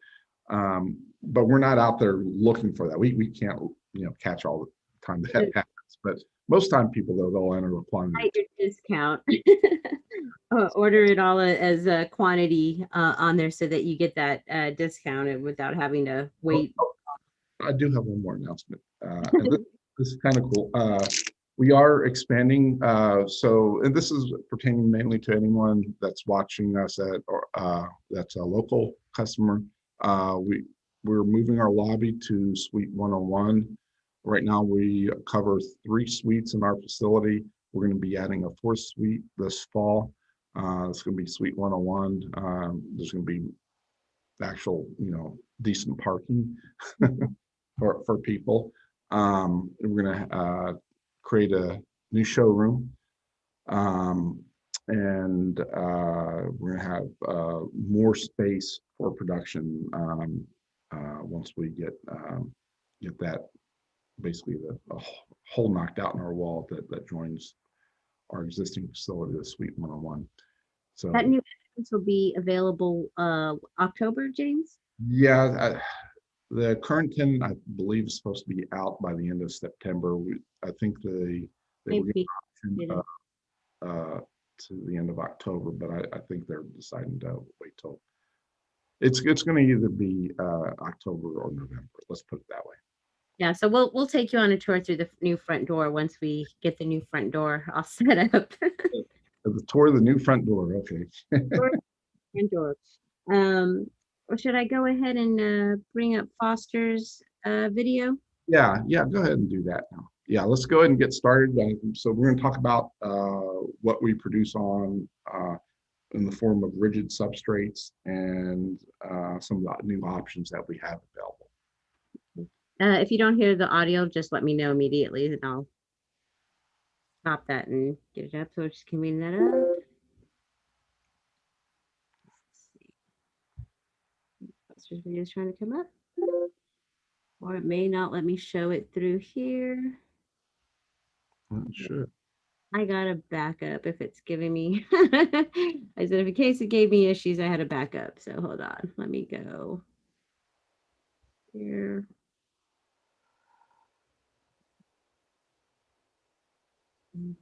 S2: we're not out there looking for that. We can't, catch all the time that happens. But most time people, though, they'll enter a quantity.
S1: Your discount. Order it all as a quantity on there so that you get that discounted without having to wait.
S2: I do have one more announcement. This is kind of cool. We are expanding. And this is pertaining mainly to anyone that's watching us that's a local customer. We're moving our lobby to Suite 101. Right now, we cover 3 suites in our facility. We're going to be adding a 4th suite this fall. It's going to be Suite 101. There's going to be actual, decent parking for people. We're going to create a new showroom, and we're going to have more space for production once we get that, basically the hole knocked out in our wall that joins our existing facility, the Suite 101. So
S1: that new entrance will be available October, James?
S2: Yeah, the current tenant, I believe, is supposed to be out by the end of September. I think they were getting an option to the end of October, but I think they're deciding to wait till it's going to either be October or November. Let's put it that way.
S1: Yeah, so we'll take you on a tour through the new front door once we get the new front door all set up.
S2: The tour of the new front door. Okay.
S1: Front door. Or should I go ahead and bring up Foster's video?
S2: Yeah, go ahead and do that now. Yeah, let's go ahead and get started. So we're going to talk about what we produce on in the form of rigid substrates and some of the new options that we have available.
S1: If you don't hear the audio, just let me know immediately, and I'll stop that and get it up. So just convene that up. Foster's video is trying to come up, or it may not let me show it through here.
S2: Sure.
S1: I got a backup if it's giving me. I said if in case it gave me issues, I had a backup. So hold on, let me go here. Okay.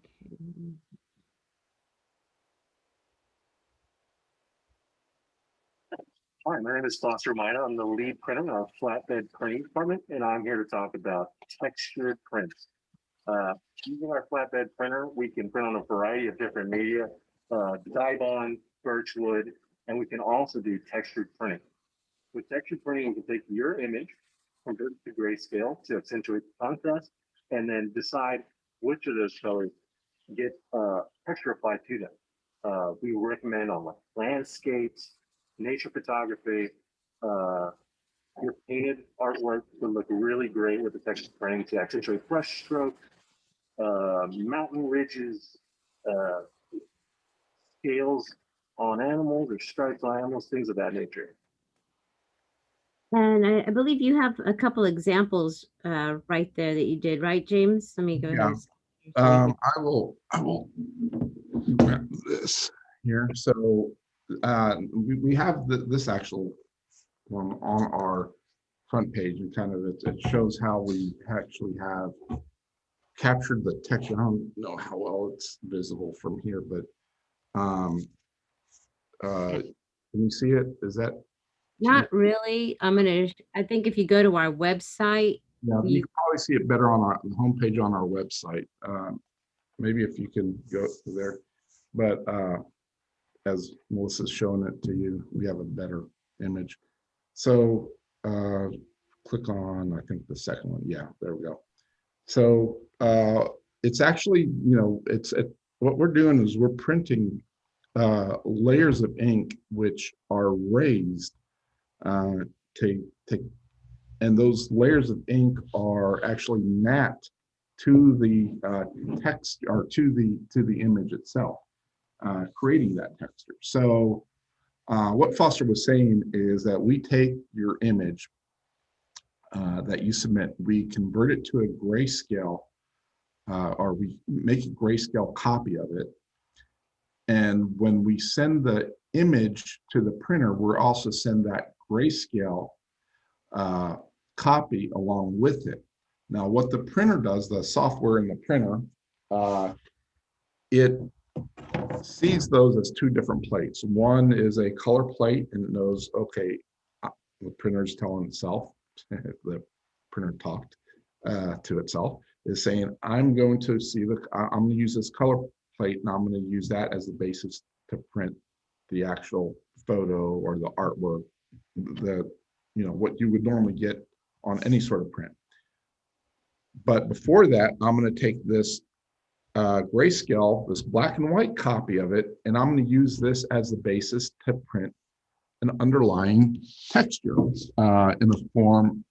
S3: Hi, my name is Foster Mina. I'm the lead printer in our flatbed printing department, and I'm here to talk about textured prints. Using our flatbed printer, we can print on a variety of different media, Dibond, birchwood, and we can also do textured printing. With textured printing, we can take your image, convert it to grayscale to accentuate the contrast, and then decide which of those colors get texture applied to them. We recommend on landscapes, nature photography, your painted artwork would look really great with the texture printing to accentuate brush stroke, mountain ridges, scales on animals or stripes on animals, things of that nature.
S1: And I believe you have a couple examples right there that you did, right, James? Let me go ahead.
S2: I will grab this here. So we have this actual one on our front page, and kind of it shows how we actually have captured the texture. I don't know how well it's visible from here, but can you see it? Is that
S1: not really? I think if you go to our website,
S2: yeah, you can probably see it better on our homepage on our website. Maybe if you can go there, but as Melissa's showing it to you, we have a better image. So click on, I think the second one. Yeah, there we go. So it's actually, what we're doing is we're printing layers of ink which are raised and those layers of ink are actually matte to the text or to the image itself, creating that texture. So what Foster was saying is that we take your image that you submit, we convert it to a grayscale, or we make a grayscale copy of it. And when we send the image to the printer, we're also send that grayscale copy along with it. Now, what the printer does, the software in the printer, it sees those as 2 different plates. One is a color plate, and it knows, okay, the printer's telling itself, the printer talked to itself, is saying, I'm going to see I'm going to use this color plate, and I'm going to use that as the basis to print the actual photo or the artwork, what you would normally get on any sort of print. But before that, I'm going to take this grayscale, this black and white copy of it, and I'm going to use this as the basis to print an underlying texture in the form,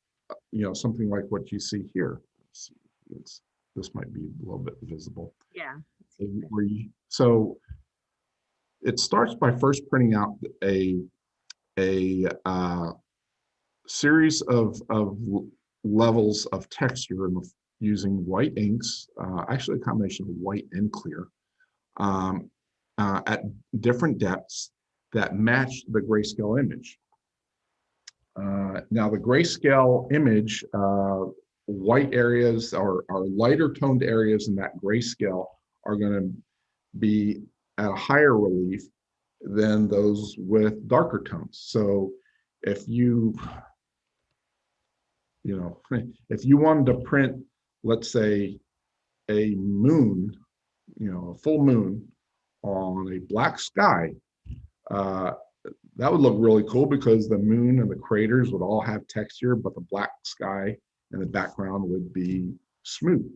S2: something like what you see here. This might be a little bit visible.
S1: Yeah.
S2: So it starts by first printing out a series of levels of texture using white inks, actually a combination of white and clear, at different depths that match the grayscale image. Now the grayscale image, white areas or lighter toned areas in that grayscale are going to be at a higher relief than those with darker tones. So if you wanted to print, let's say, a moon, a full moon on a black sky, that would look really cool because the moon and the craters would all have texture, but the black sky in the background would be smooth.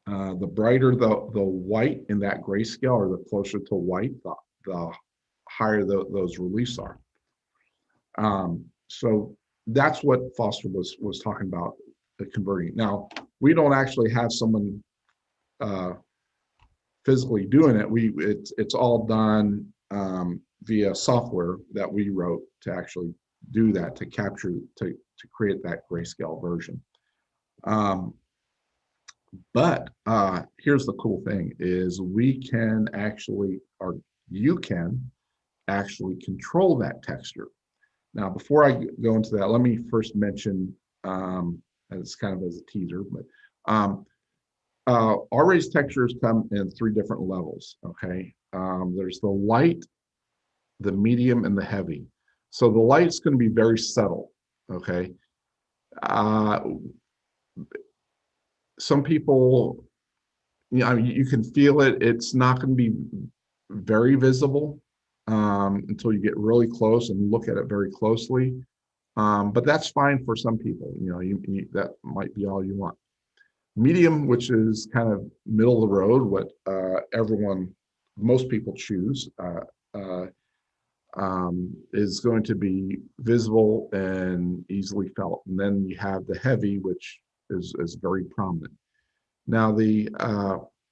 S2: The brighter the white in that grayscale, or the closer to white, the higher those reliefs are. So that's what Foster was talking about, converting. Now, we don't actually have someone physically doing it. It's all done via software that we wrote to actually do that, to capture, to create that grayscale version. But here's the cool thing is we can actually, or you can actually control that texture. Now, before I go into that, let me first mention, it's kind of as a teaser, but our raised textures come in 3 different levels, okay? There's the light, the medium, and the heavy. So the light's going to be very subtle, okay? Some people, you can feel it. It's not going to be very visible until you get really close and look at it very closely. But that's fine for some people. That might be all you want. Medium, which is kind of middle of the road, what most people choose, is going to be visible and easily felt. And then you have the heavy, which is very prominent. Now, the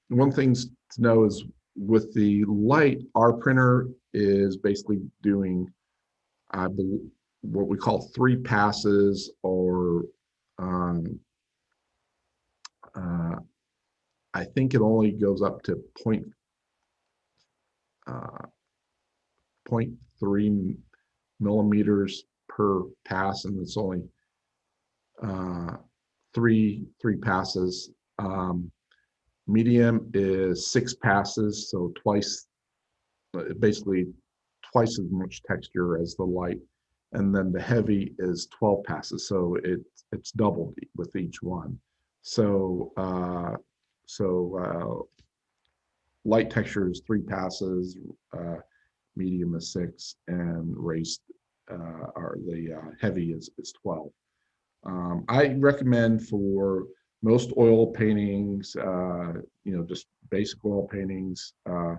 S2: one thing to know is with the light, our printer is basically doing, I believe, what we call 3 passes, or I think it only goes up to 0.3 millimeters per pass, and it's only three passes. Medium is 6 passes, so basically twice as much texture as the light, and then the heavy is 12 passes, so it's doubled with each one. So light texture is 3 passes, medium is 6, and raised or the heavy is 12. I recommend for most oil paintings, just basic oil paintings, to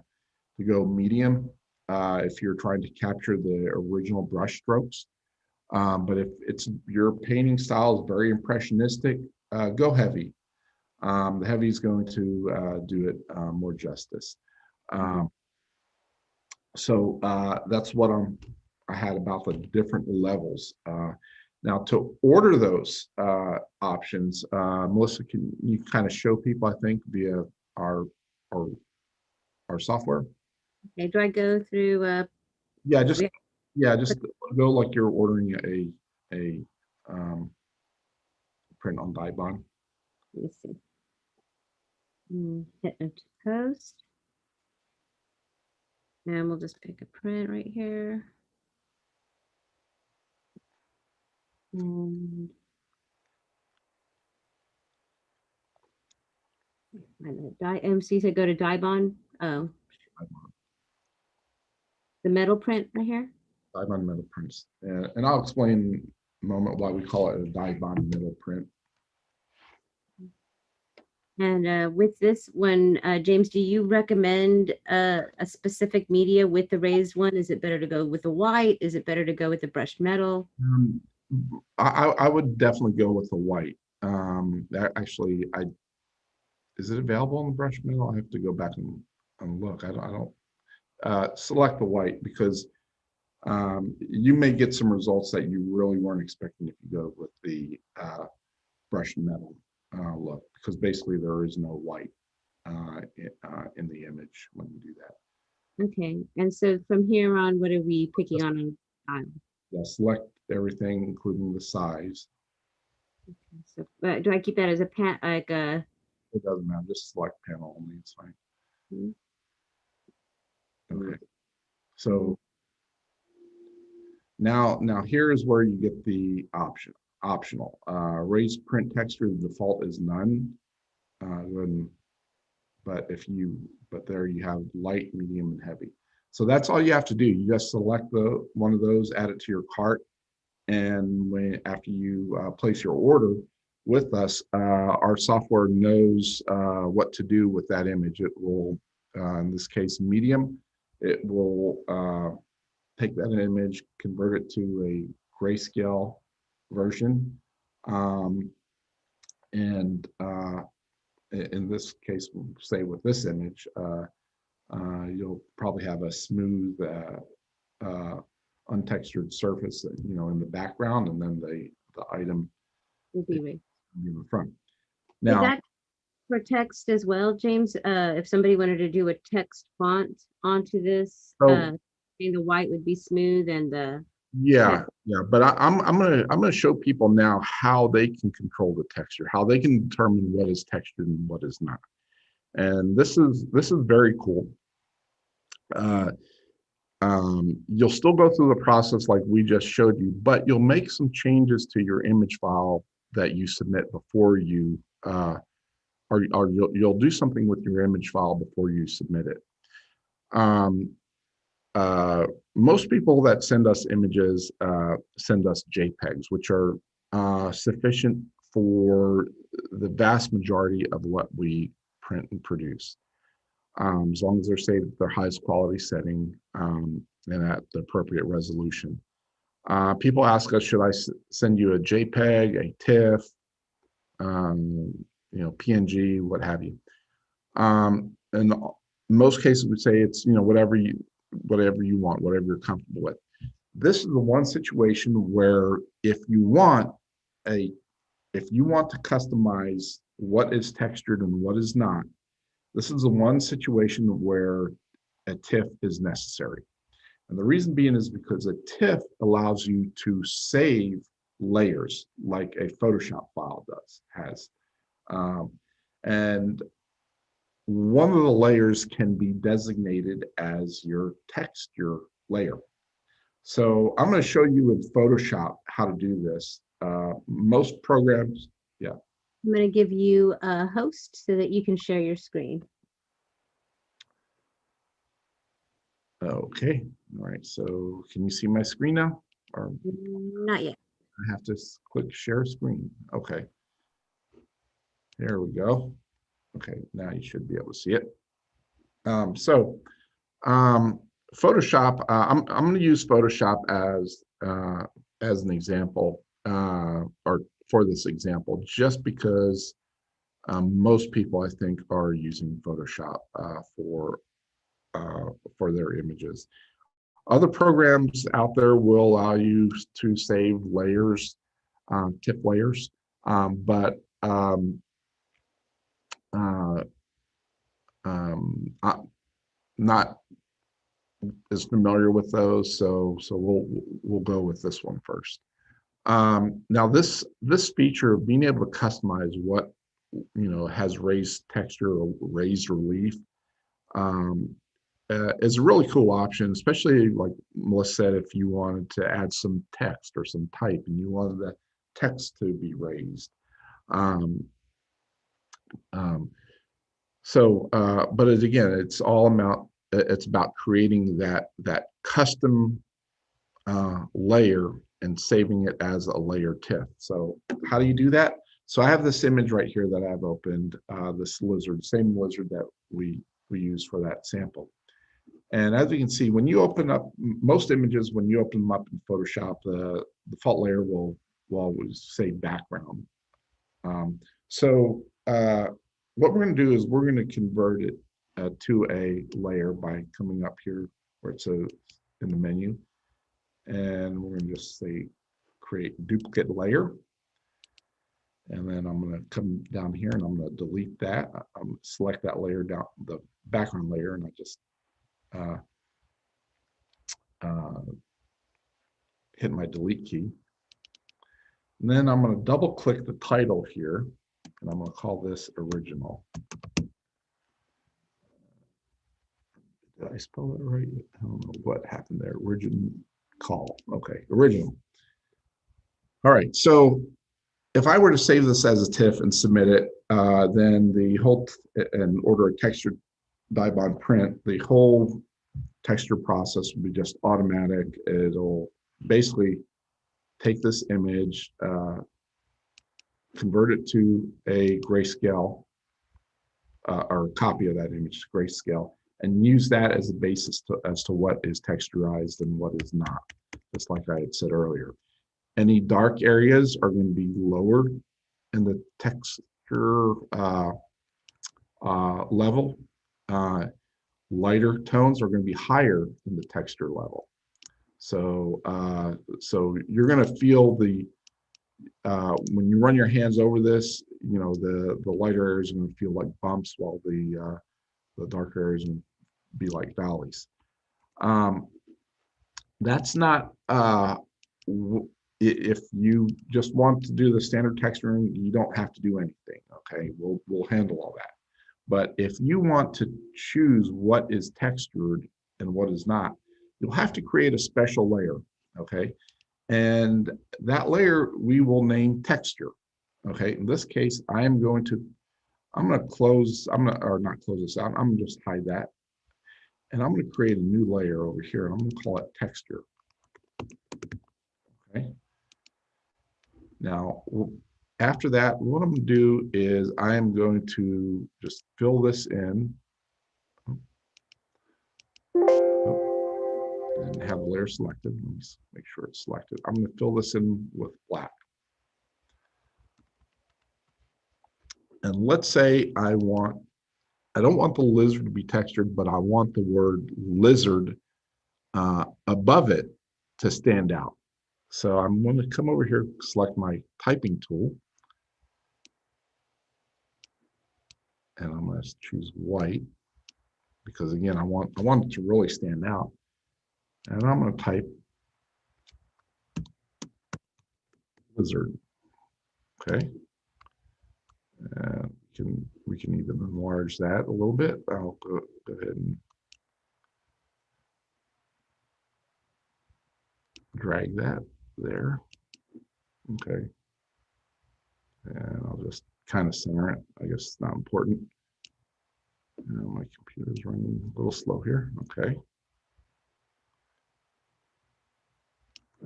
S2: go medium if you're trying to capture the original brush strokes. But if your painting style is very impressionistic, go heavy. The heavy is going to do it more justice. So that's what I had about the different levels. Now, to order those options, Melissa, can you kind of show people, I think, via our software?
S1: Okay, do I go through?
S2: Yeah, just go like you're ordering a print on Dibond.
S1: Let me see. Hit into post. And we'll just pick a print right here. And So you said go to Dibond. Oh, the metal print right here.
S2: Dibond metal prints. And I'll explain in a moment why we call it a Dibond metal print.
S1: And with this one, James, do you recommend a specific media with the raised one? Is it better to go with the white? Is it better to go with the brushed metal?
S2: I would definitely go with the white. Actually, is it available in the brushed metal? I have to go back and look. I don't select the white because you may get some results that you really weren't expecting if you go with the brushed metal look, because basically there is no white in the image when you do that.
S1: Okay, and so from here on, what are we picking on tile?
S2: Yeah, select everything, including the size.
S1: So, do I keep that as a like a?
S2: It doesn't matter, just select panel only, it's fine. Okay, so now here's where you get the optional. Raised print texture, the default is none. But there you have light, medium, and heavy. So that's all you have to do. You just select one of those, add it to your cart, and after you place your order with us, our software knows what to do with that image. It will, in this case, medium. It will take that image, convert it to a grayscale version, and in this case, we'll say with this image, you'll probably have a smooth, untextured surface, in the background, and then the item
S1: Will be right.
S2: in the front.
S1: Is
S2: Now,
S1: that for text as well, James? If somebody wanted to do a text font onto this, the white would be smooth and the
S2: yeah, but I'm gonna show people now how they can control the texture, how they can determine what is textured and what is not. And this is very cool. You'll still go through the process like we just showed you, but you'll make some changes to your image file that you submit before you, or you'll do something with your image file before you submit it. Most people that send us images send us JPEGs, which are sufficient for the vast majority of what we print and produce. As long as they're saved at their highest quality setting and at the appropriate resolution. People ask us, should I send you a JPEG, a TIFF, PNG, what have you? In most cases, we say it's whatever you want, whatever you're comfortable with. This is the one situation where if you want to customize what is textured and what is not, this is the one situation where a TIFF is necessary. And the reason being is because a TIFF allows you to save layers like a Photoshop file has. And one of the layers can be designated as your texture layer. So I'm going to show you in Photoshop how to do this. Most programs, yeah.
S1: I'm going to give you a host so that you can share your screen.
S2: Okay, all right, so can you see my screen now? Or
S1: not yet.
S2: I have to click share screen. Okay, there we go. Okay, now you should be able to see it. Photoshop, I'm going to use Photoshop as an example, or for this example, just because most people, I think, are using Photoshop for their images. Other programs out there will allow you to save layers, TIFF layers, but I'm not as familiar with those, so we'll go with this one first. Now this feature of being able to customize what has raised texture or raised relief is a really cool option, especially like Melissa said, if you wanted to add some text or some type and you wanted the text to be raised. So, but again, it's all about creating that custom layer and saving it as a layer TIFF. So how do you do that? So I have this image right here that I've opened, this lizard, same lizard that we used for that sample. And as you can see, when you open up most images, when you open them up in Photoshop, the default layer will always say background. So what we're going to do is we're going to convert it to a layer by coming up here where it's in the menu. And we're going to just say create duplicate layer. And then I'm going to come down here and I'm going to delete that. I'm going to select that layer down, the background layer, and I just hit my delete key. And then I'm going to double click the title here, and I'm going to call this original. Did I spell that right? I don't know what happened there. Original call. Okay, original. All right, so if I were to save this as a TIFF and submit it, then the whole, and order a textured Dibond print, the whole texture process will be just automatic. It'll basically take this image, convert it to a grayscale, or a copy of that image to grayscale, and use that as a basis as to what is texturized and what is not, just like I had said earlier. Any dark areas are going to be lower in the texture level. Lighter tones are going to be higher in the texture level. So, so you're going to feel the, when you run your hands over this, you know, the lighter areas are going to feel like bumps, while the darker areas will be like valleys. That's not, if you just want to do the standard texturing, you don't have to do anything. Okay, we'll handle all that. But if you want to choose what is textured and what is not, you'll have to create a special layer. Okay, and that layer we will name texture. Okay, in this case, I'm going to close, or not close this out, I'm gonna just hide that. And I'm going to create a new layer over here. I'm going to call it texture. Okay. Now, after that, what I'm going to do is I am going to just fill this in. And have the layer selected. Let me make sure it's selected. I'm going to fill this in with black. And let's say I don't want the lizard to be textured, but I want the word lizard above it to stand out. So I'm going to come over here, select my typing tool, and I'm going to choose white because again, I want it to really stand out. And I'm going to type lizard. Okay, and we can even enlarge that a little bit. I'll go ahead and drag that there. Okay, and I'll just kind of center it. I guess it's not important. My computer's running a little slow here. Okay.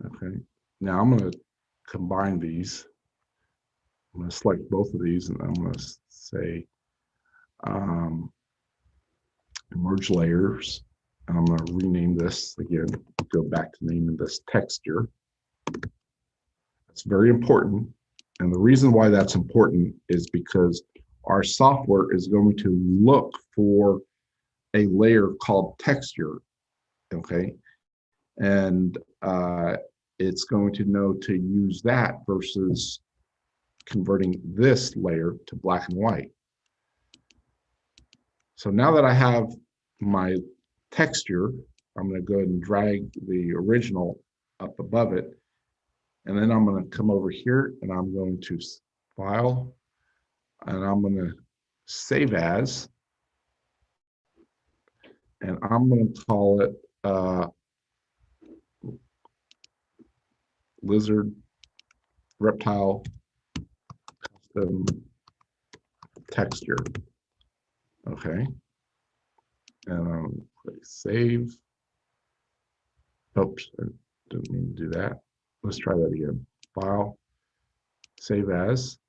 S2: Okay. Now I'm going to combine these. I'm going to select both of these, and I'm going to say merge layers. And I'm going to rename this again. Go back to naming this texture. That's very important. And the reason why that's important is because our software is going to look for a layer called texture, okay? And it's going to know to use that versus converting this layer to black and white. So now that I have my texture, I'm going to go ahead and drag the original up above it. And then I'm going to come over here and I'm going to File, and I'm going to Save As. And I'm going to call it Lizard Reptile Custom Texture. Okay. And click save. Oops, I didn't mean to do that. Let's try that again. File, save as,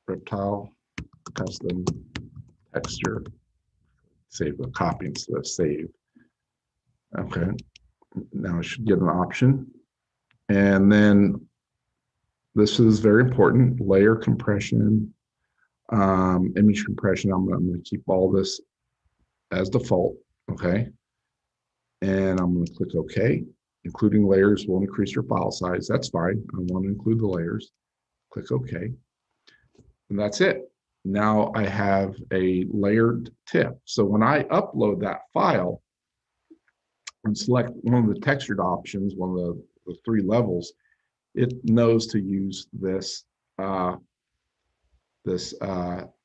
S2: reptile, custom, texture, save a copy instead of save. Okay, now I should get an option. And then this is very important, layer compression, image compression. I'm going to keep all this as default, okay? And I'm going to click OK. Including layers will increase your file size. That's fine. I want to include the layers. Click OK. And that's it. Now I have a layered tip. So when I upload that file and select one of the textured options, one of the 3 levels, it knows to use this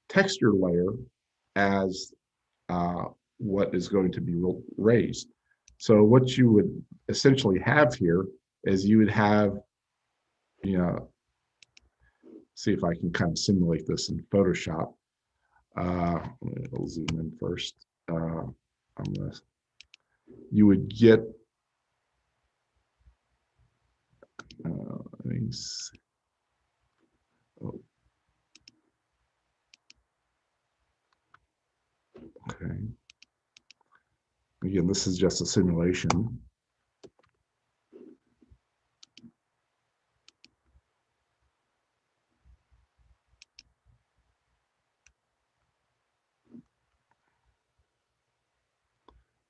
S2: texture layer as what is going to be raised. So what you would essentially have here is you would have, see if I can kind of simulate this in Photoshop. I'll zoom in first. You would get, let me see. Oh. Okay. Again, this is just a simulation.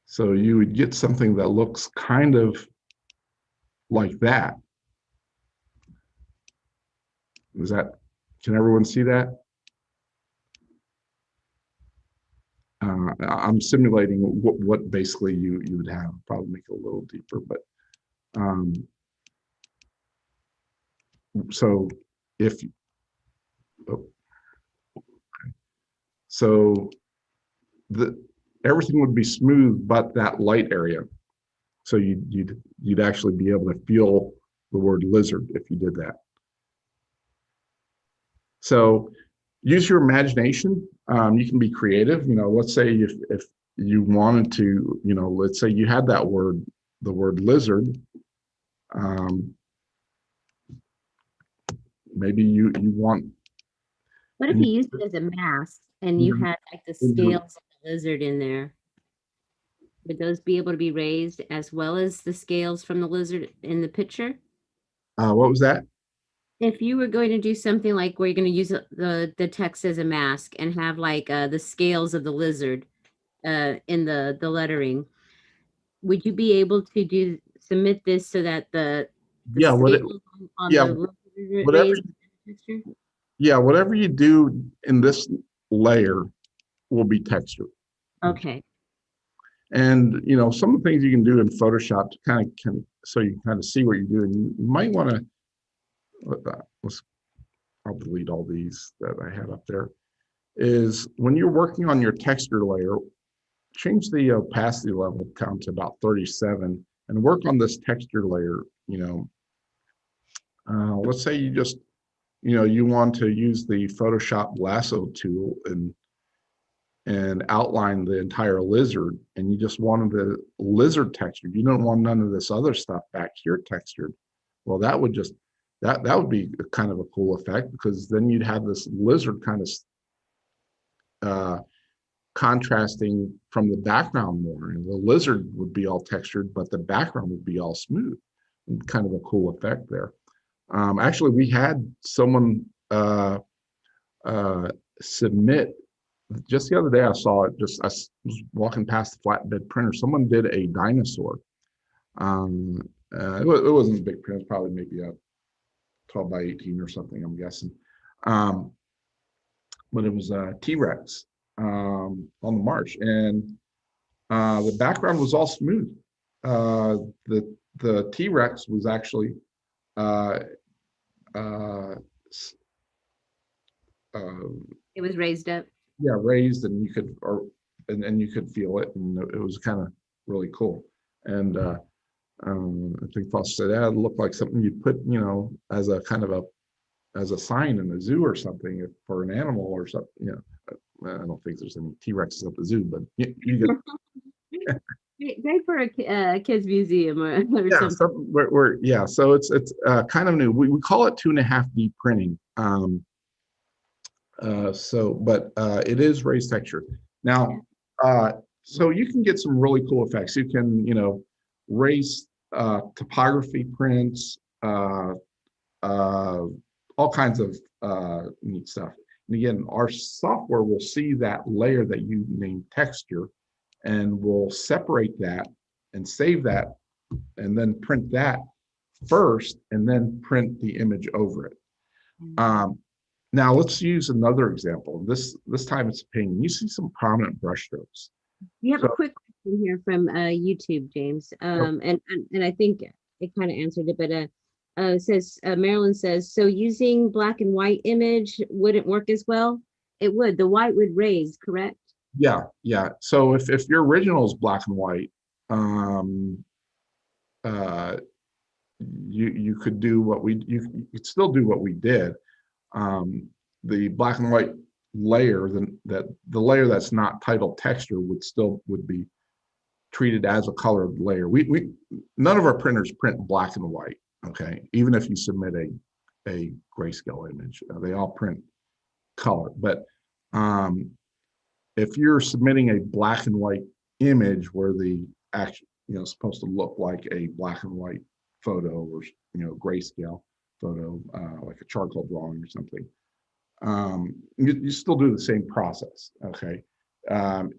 S2: So you would get something that looks kind of like that. Can everyone see that? I'm simulating what basically you would have. Probably make it a little deeper, but so if so everything would be smooth but that light area. So you'd actually be able to feel the word lizard if you did that. So use your imagination. You can be creative. Let's say if you wanted to, let's say you had that word, the word lizard. Maybe you want.
S1: What if you used it as a mask and you had like the scales of the lizard in there? Would those be able to be raised as well as the scales from the lizard in the picture?
S2: What was that?
S1: If you were going to do something like where you're going to use the text as a mask and have like the scales of the lizard in the lettering, would you be able to submit this so that the
S2: Yeah,
S1: scales on
S2: yeah,
S1: the lizard
S2: whatever.
S1: raised texture?
S2: Yeah, whatever you do in this layer will be texture.
S1: Okay.
S2: And some of the things you can do in Photoshop to kind of so you can kind of see what you're doing. You might want to. I'll delete all these that I had up there. Is when you're working on your texture layer, change the opacity level down to about 37 and work on this texture layer. Let's say you just you want to use the Photoshop lasso tool and outline the entire lizard, and you just wanted the lizard textured. You don't want none of this other stuff back here textured. Well, that would just that would be kind of a cool effect, because then you'd have this lizard kind of contrasting from the background more, and the lizard would be all textured, but the background would be all smooth. Kind of a cool effect there. Actually, we had someone submit. Just the other day, I saw it. I was walking past the flatbed printer. Someone did a dinosaur. It wasn't a big print. It was probably maybe a 12 by 18 or something, I'm guessing. But it was a T-Rex on the march, and the background was all smooth. The T-Rex was actually
S1: It was raised up.
S2: Yeah, raised, and you could and you could feel it, and it was kind of really cool. And I think Foster said that it looked like something you'd put, as a kind of as a sign in a zoo or something for an animal or something. You know, I don't think there's any T-Rexes at the zoo, but you get
S1: Great for a kids museum or
S2: yeah.
S1: something.
S2: So yeah. So it's kind of new. We call it 2.5D printing. But it is raised texture. Now, so you can get some really cool effects. You can, raise topography prints, all kinds of neat stuff. And again, our software will see that layer that you named texture, and will separate that and save that, and then print that first, and then print the image over it. Now let's use another example. This time it's painting. You see some prominent brush strokes.
S1: You have a quick question here from YouTube, James, and I think it kind of answered it, but Marilyn says, so using black and white image wouldn't work as well? It would. The white would raise, correct?
S2: Yeah. So if your original is black and white, you could do you could still do what we did. The black and white layer, the layer that's not titled texture would be treated as a colored layer. None of our printers print black and white. Okay, even if you submit a grayscale image, they all print color. But if you're submitting a black and white image where the action, supposed to look like a black and white photo, or grayscale photo, like a charcoal drawing or something, you still do the same process. Okay,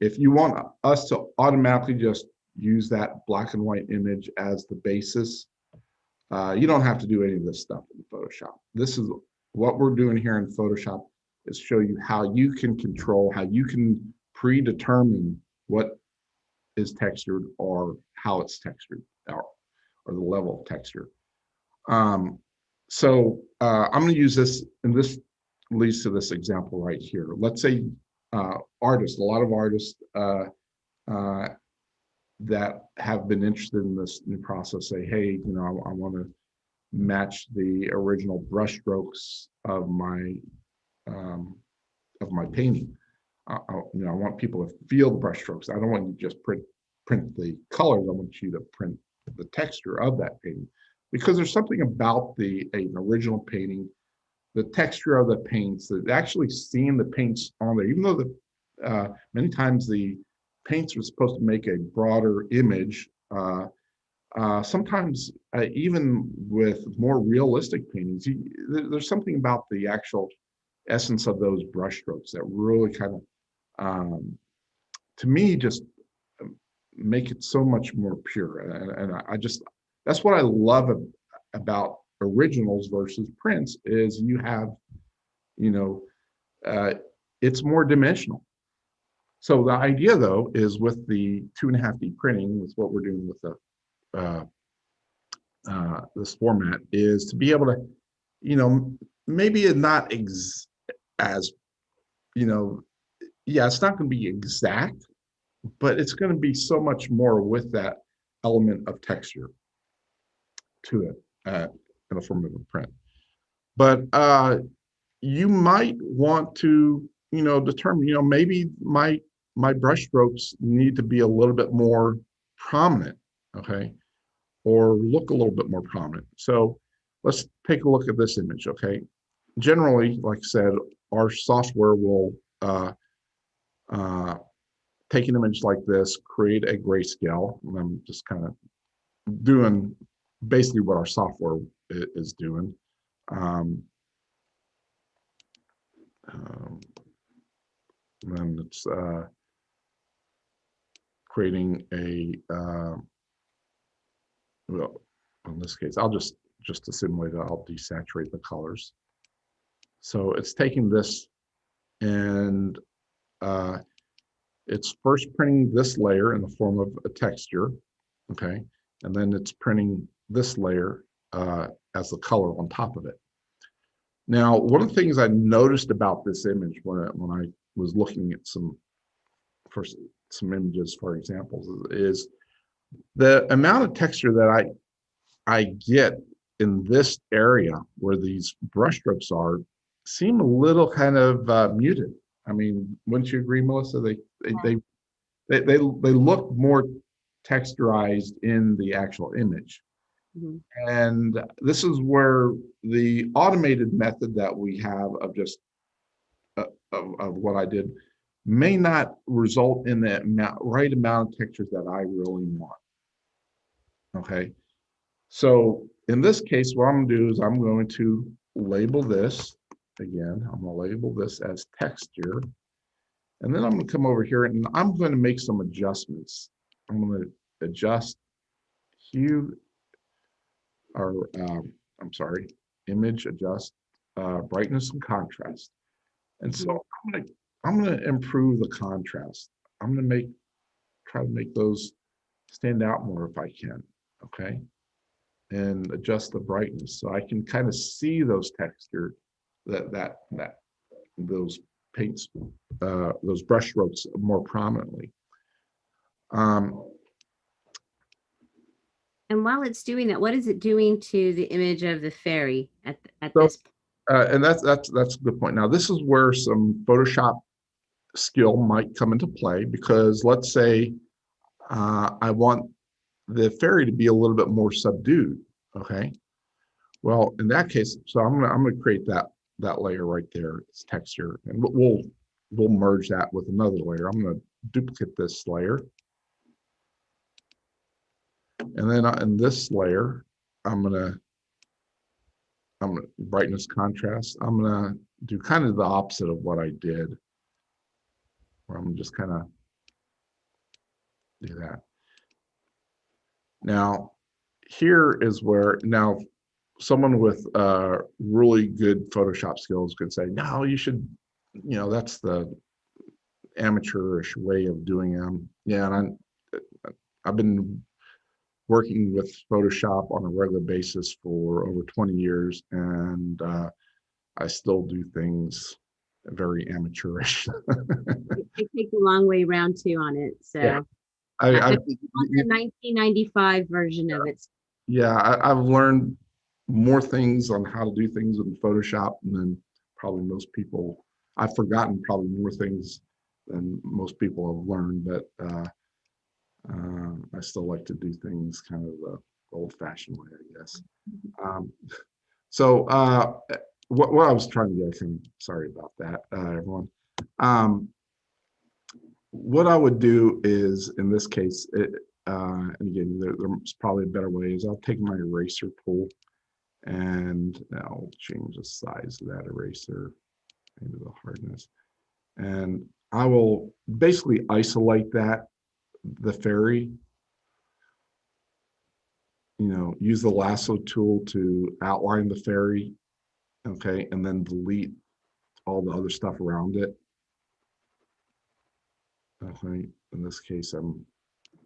S2: if you want us to automatically just use that black and white image as the basis, you don't have to do any of this stuff in Photoshop. This is what we're doing here in Photoshop, is show you how you can control, how you can predetermine what is textured, or how it's textured, or the level of texture. So I'm going to use this, and this leads to this example right here. Let's say artists, a lot of artists that have been interested in this new process say, hey, I want to match the original brush strokes of my painting. I want people to feel the brush strokes. I don't want you to just print the colors. I want you to print the texture of that painting, because there's something about an original painting, the texture of the paints, that actually seeing the paints on there, even though many times the paints are supposed to make a broader image. Sometimes even with more realistic paintings, there's something about the actual essence of those brush strokes that really kind of, to me, just make it so much more pure. And that's what I love about originals versus prints, is you have, it's more dimensional. So the idea, though, is with the 2.5D printing, with what we're doing with this format, is to be able to, maybe not as, it's not going to be exact, but it's going to be so much more with that element of texture to it in the form of a print. But you might want to, determine, maybe my brush strokes need to be a little bit more prominent, okay, or look a little bit more prominent. So let's take a look at this image, okay. Generally, like I said, our software will take an image like this, create a grayscale, and I'm just kind of doing basically what our software is doing. And it's creating a, well, in this case, I'll just to simulate it, I'll desaturate the colors. So it's taking this, and it's first printing this layer in the form of a texture, okay, and then it's printing this layer as the color on top of it. Now, one of the things I noticed about this image when I was looking at some images, for examples, is the amount of texture that I get in this area where these brush strokes are seem a little kind of muted. I mean, wouldn't you agree, Melissa? They look more texturized in the actual image. And this is where the automated method that we have of just of what I did may not result in the right amount of textures that I really want. Okay, so in this case, what I'm gonna do is I'm going to label this again. I'm gonna label this as texture, and then I'm gonna come over here and I'm going to make some adjustments. I'm going to adjust hue, or I'm sorry, image adjust brightness and contrast. And so I'm gonna improve the contrast. I'm gonna try to make those stand out more if I can. Okay, and adjust the brightness so I can kind of see those texture those paints, those brush strokes more prominently.
S1: And while it's doing that, what is it doing to the image of the fairy at
S2: So,
S1: this point?
S2: and that's a good point. Now, this is where some Photoshop skill might come into play, because let's say I want the fairy to be a little bit more subdued. Okay. Well, in that case, so I'm gonna create that layer right there. It's texture, and we'll merge that with another layer. I'm gonna duplicate this layer. And then in this layer, I'm gonna brightness contrast. I'm gonna do kind of the opposite of what I did, where I'm just kind of do that. Now, here is where someone with really good Photoshop skills could say, no, you should, that's the amateurish way of doing them. Yeah, and I've been working with Photoshop on a regular basis for over 20 years, and I still do things very amateurish.
S1: I take the long way around too on it. So
S2: yeah.
S1: I think the 1995 version of it.
S2: Yeah, I've learned more things on how to do things in Photoshop than probably most people. I've forgotten probably more things than most people have learned, but I still like to do things kind of the old-fashioned way, I guess. So what I was trying to get, sorry about that, everyone. What I would do is, in this case, and again, there's probably a better way, is I'll take my eraser tool and I'll change the size of that eraser, maybe the hardness, and I will basically isolate the fairy, use the lasso tool to outline the fairy, okay, and then delete all the other stuff around it. Okay, in this case,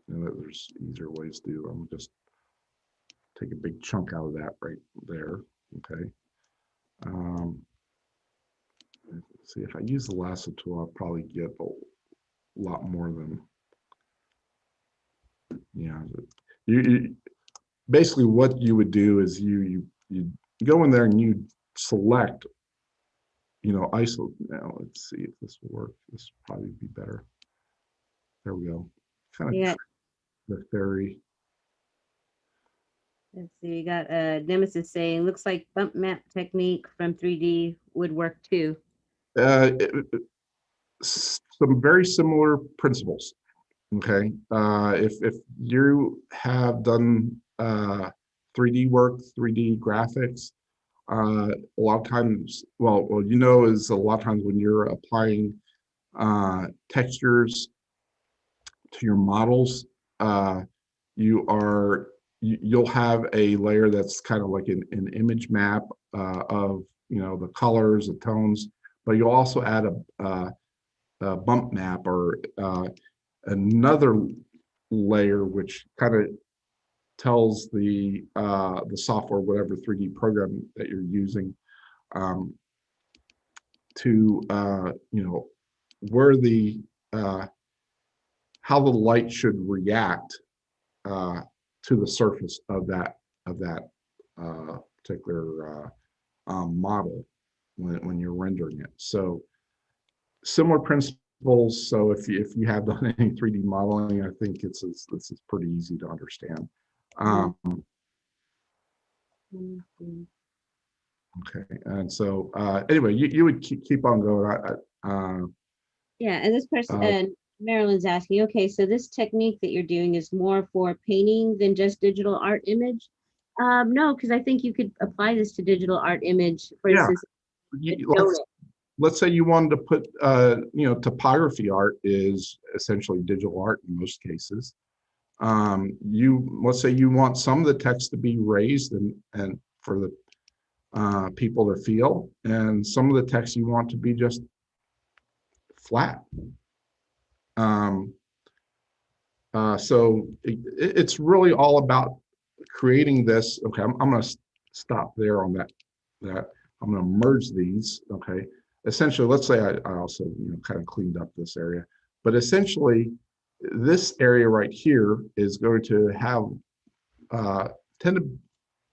S2: there's easier ways to do. I'm just take a big chunk out of that right there. Okay. See, if I use the lasso tool, I'll probably get a lot more than, you basically what you would do is you go in there and you select, ISO. Now let's see if this will work. This will probably be better. There we go. Kind of the fairy.
S1: Let's see, we got Nemesis saying, looks like bump map technique from 3D would work too.
S2: Some very similar principles. Okay, if you have done 3D work, 3D graphics, a lot of times, is a lot of times when you're applying textures to your models, you'll have a layer that's kind of like an image map of the colors, the tones, but you'll also add a bump map or another layer which kind of tells the software, whatever 3D program that you're using, to where how the light should react to the surface of that particular model when you're rendering it. So similar principles. So if you have done any 3D modeling, I think this is pretty easy to understand. Okay, and so anyway, you would keep on going.
S1: Yeah, and this person, and Marilyn's asking, okay, so this technique that you're doing is more for painting than just digital art image? No, because I think you could apply this to digital art image, for instance.
S2: Let's say you wanted to put, typography art is essentially digital art in most cases. Let's say you want some of the text to be raised and for the people to feel, and some of the text you want to be just flat. So it's really all about creating this. Okay, I'm going to stop there on that. I'm going to merge these. Okay, essentially, let's say I also kind of cleaned up this area, but essentially, this area right here is going to have tend to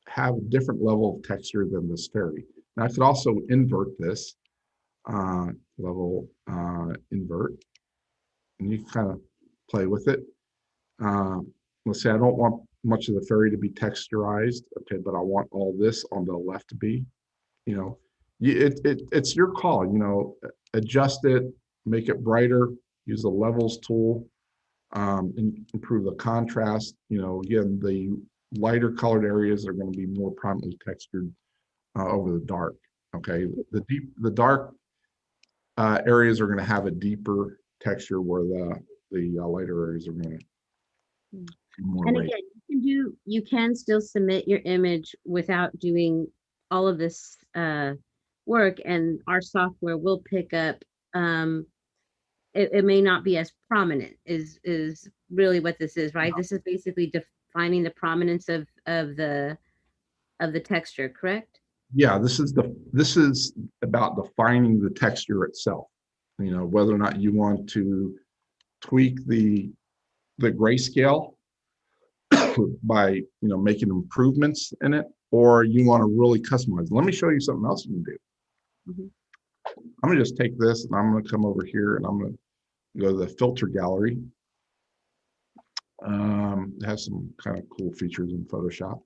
S2: have a different level of texture than this fairy. Now I could also invert this level, invert, and you can kind of play with it. Let's say I don't want much of the fairy to be texturized, okay, but I want all this on the left to be, it's your call, adjust it, make it brighter, use the levels tool, and improve the contrast. Again, the lighter colored areas are going to be more prominently textured over the dark. Okay, the dark areas are going to have a deeper texture, where the lighter areas are going to be more.
S1: And again, you can still submit your image without doing all of this work, and our software will pick up. It may not be as prominent is really what this is, right? This is basically defining the prominence of the texture, correct?
S2: Yeah, this is about defining the texture itself. Whether or not you want to tweak the grayscale by making improvements in it, or you want to really customize. Let me show you something else you can do. I'm going to just take this and I'm going to come over here and I'm going to go to the filter gallery. It has some kind of cool features in Photoshop.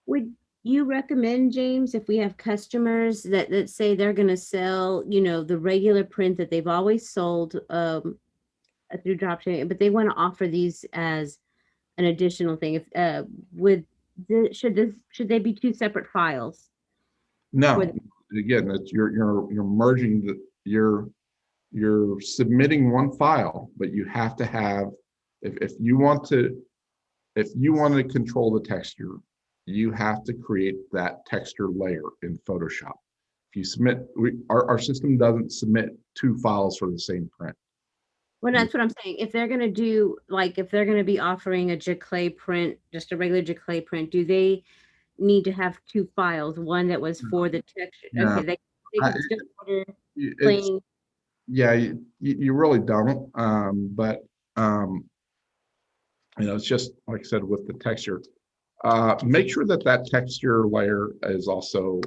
S1: Would you recommend, James, if we have customers that say they're going to sell, the regular print that they've always sold through dropshipping, but they want to offer these as an additional thing? If should they be two separate files?
S2: No, again, it's you're merging you're submitting one file, but you have to have, if you want to control the texture, you have to create that texture layer in Photoshop. If you submit, our system doesn't submit two files for the same print.
S1: Well, that's what I'm saying. If they're going to do, if they're going to be offering a giclée print, just a regular giclée print, do they need to have two files? One that was for the texture. No. Okay, they can still order plain.
S2: Yeah, you really don't. But it's just like I said with the texture. Make sure that texture layer is also.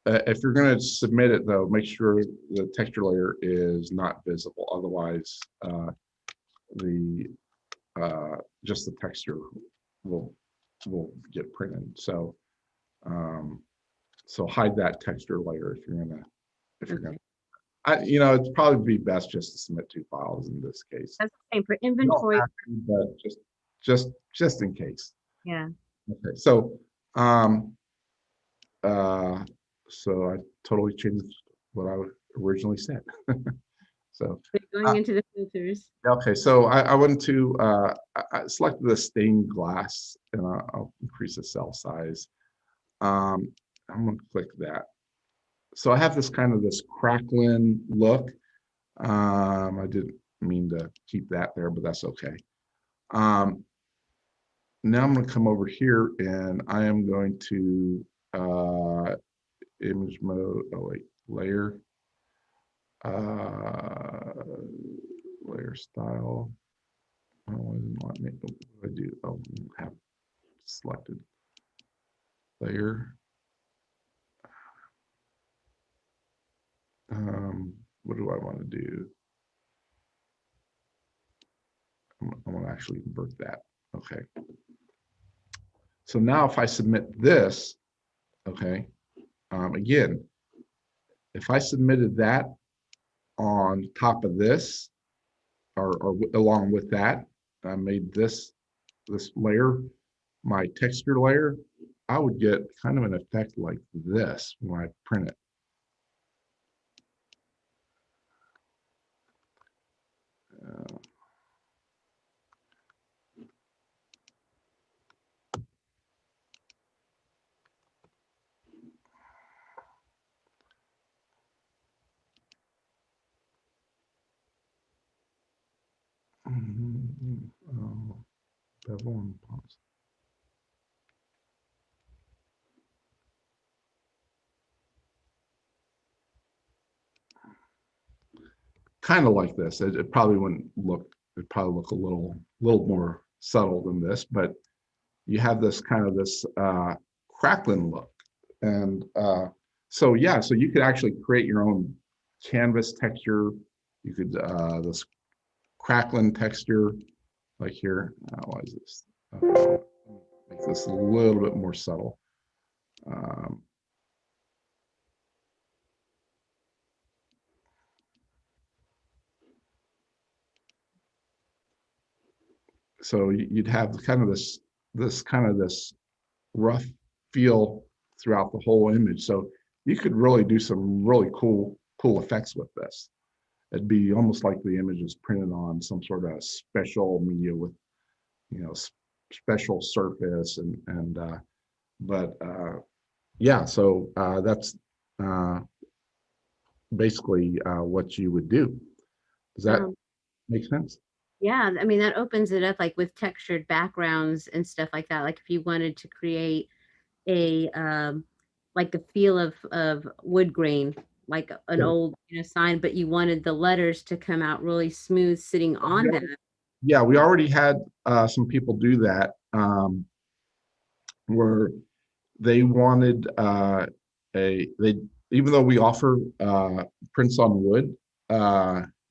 S2: If you're going to submit it, though, make sure the texture layer is not visible. Otherwise, just the texture will get printed. So, so hide that texture layer if you're gonna. It'd probably be best just to submit two files in this case.
S1: That's the same for inventory,
S2: but just in case.
S1: Yeah.
S2: Okay. So, so I totally changed what I originally said. So
S1: going into the filters.
S2: Okay, so I went to I selected the stained glass, and I'll increase the cell size. I'm going to click that. So I have this crackling look. I didn't mean to keep that there, but that's okay. Now I'm going to come over here and I am going to image mode. Oh wait, layer. Layer style. Oh, I didn't want to make, what do I do? Oh, have selected layer. What do I want to do? I want to actually invert that. Okay. So now if I submit this, okay, again, if I submitted that on top of this, or along with that, I made this layer my texture layer, I would get kind of an effect like this when I print it. Bevel and pause. Kind of like this. It probably wouldn't look. It'd probably look a little more subtle than this, but you have this kind of this crackling look, and so yeah, so you could actually create your own canvas texture. You could this crackling texture, like here. Why is this? Make this a little bit more subtle. So you'd have kind of this rough feel throughout the whole image. So you could really do some really cool effects with this. It'd be almost like the image is printed on some sort of special media with, you know, special surface and yeah. So that's basically what you would do. Does that make sense?
S1: Yeah, I mean, that opens it up like with textured backgrounds and stuff like that. Like if you wanted to create a like a feel of wood grain, like an old, you know, sign, but you wanted the letters to come out really smooth sitting on that.
S2: Yeah, we already had some people do that, where they wanted they, even though we offer prints on wood,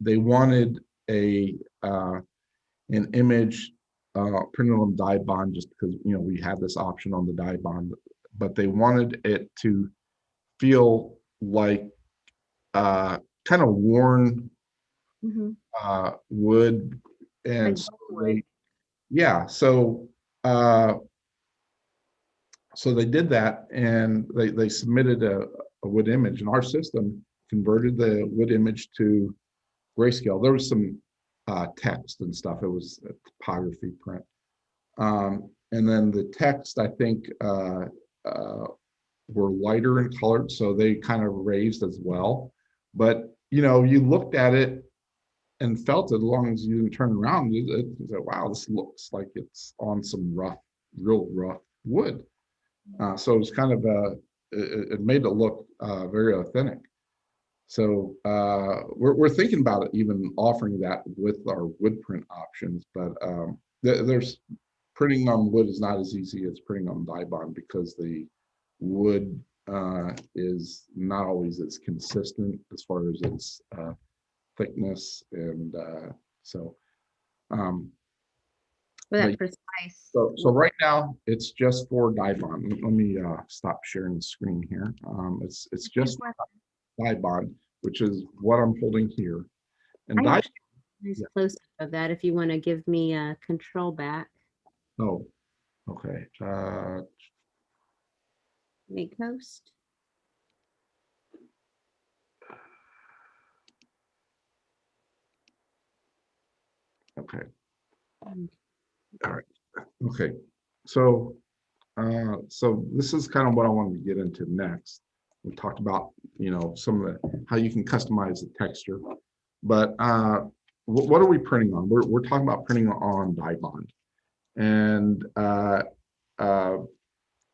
S2: they wanted an image printed on Dibond, just because, you know, we have this option on the Dibond, but they wanted it to feel like kind of worn wood, and
S1: Like
S2: so
S1: wood.
S2: yeah, so so they did that, and they submitted a wood image, and our system converted the wood image to grayscale. There was some text and stuff. It was a topography print. And then the text, I think, were lighter in color, so they kind of raised as well. But, you know, you looked at it and felt it, as long as you didn't turn around, you said, wow, this looks like it's on some rough, real rough wood. So it was kind of it made it look very authentic. So we're thinking about it, even offering that with our wood print options, but there's printing on wood is not as easy as printing on Dibond, because the wood is not always as consistent as far as its thickness, and so
S1: For that
S2: but
S1: precise.
S2: so right now it's just for Dibond. Let me stop sharing the screen here. It's just Dibond, which is what I'm holding here. And
S1: I
S2: Dibond,
S1: nice close up of that if you want to give me a control back.
S2: oh, okay.
S1: Make host.
S2: Okay. All right. Okay. So so this is kind of what I wanted to get into next. We talked about, you know, some of the how you can customize the texture, but what are we printing on? We're talking about printing on Dibond, and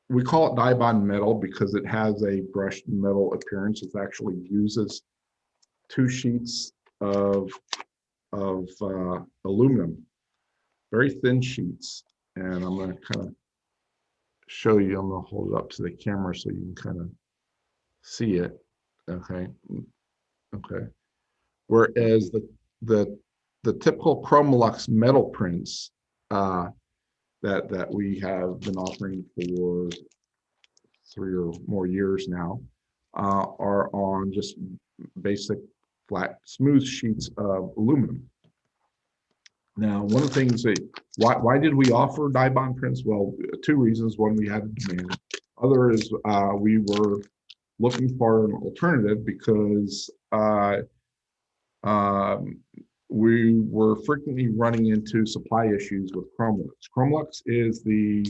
S2: we call it Dibond metal because it has a brushed metal appearance. It actually uses two sheets of aluminum very thin sheets, and I'm going to kind of show you. I'm going to hold it up to the camera so you can kind of see it. Okay. Okay. Whereas the typical Chromaluxe metal prints that we have been offering for 3 or more years now are on just basic flat smooth sheets of aluminum. Now, one of the things that why did we offer Dibond prints? Well, 2 reasons. One, we had demand. Other is we were looking for an alternative because we were frequently running into supply issues with Chromalux. Chromalux is the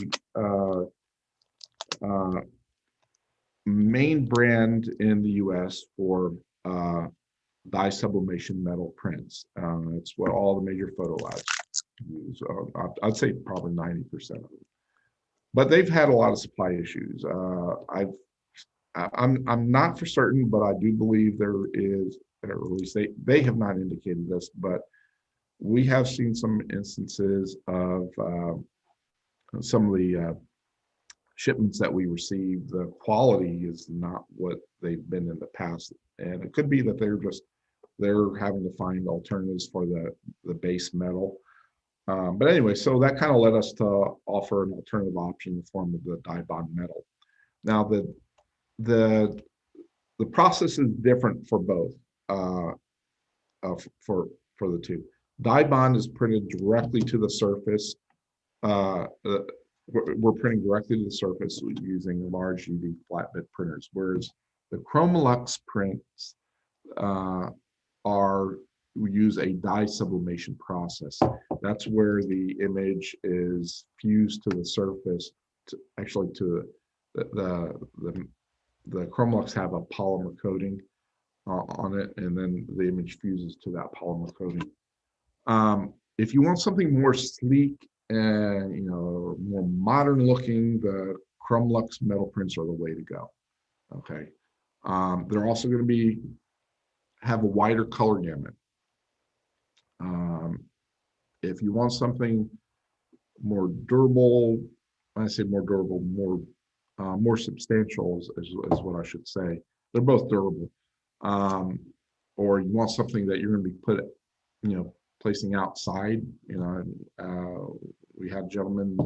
S2: main brand in the US for dye sublimation metal prints. It's what all the major photo labs use. I'd say probably 90% of them. But they've had a lot of supply issues. I'm not for certain, but I do believe there is, or at least they have not indicated this, but we have seen some instances of some of the shipments that we receive. The quality is not what they've been in the past, and it could be that they're having to find alternatives for the base metal. But anyway, so that kind of led us to offer an alternative option in the form of the Dibond metal. Now the process is different for both, for the two. Dibond is printed directly to the surface. We're printing directly to the surface using large UV flatbed printers, whereas the Chromalux prints we use a dye sublimation process. That's where the image is fused to the surface. To the Chromalux have a polymer coating on it, and then the image fuses to that polymer coating. If you want something more sleek and more modern looking, the Chromalux metal prints are the way to go. Okay, they're also going to have a wider color gamut. If you want something more durable, when I say more durable, more substantial is what I should say. They're both durable. Or you want something that you're going to be placing outside. We had a gentleman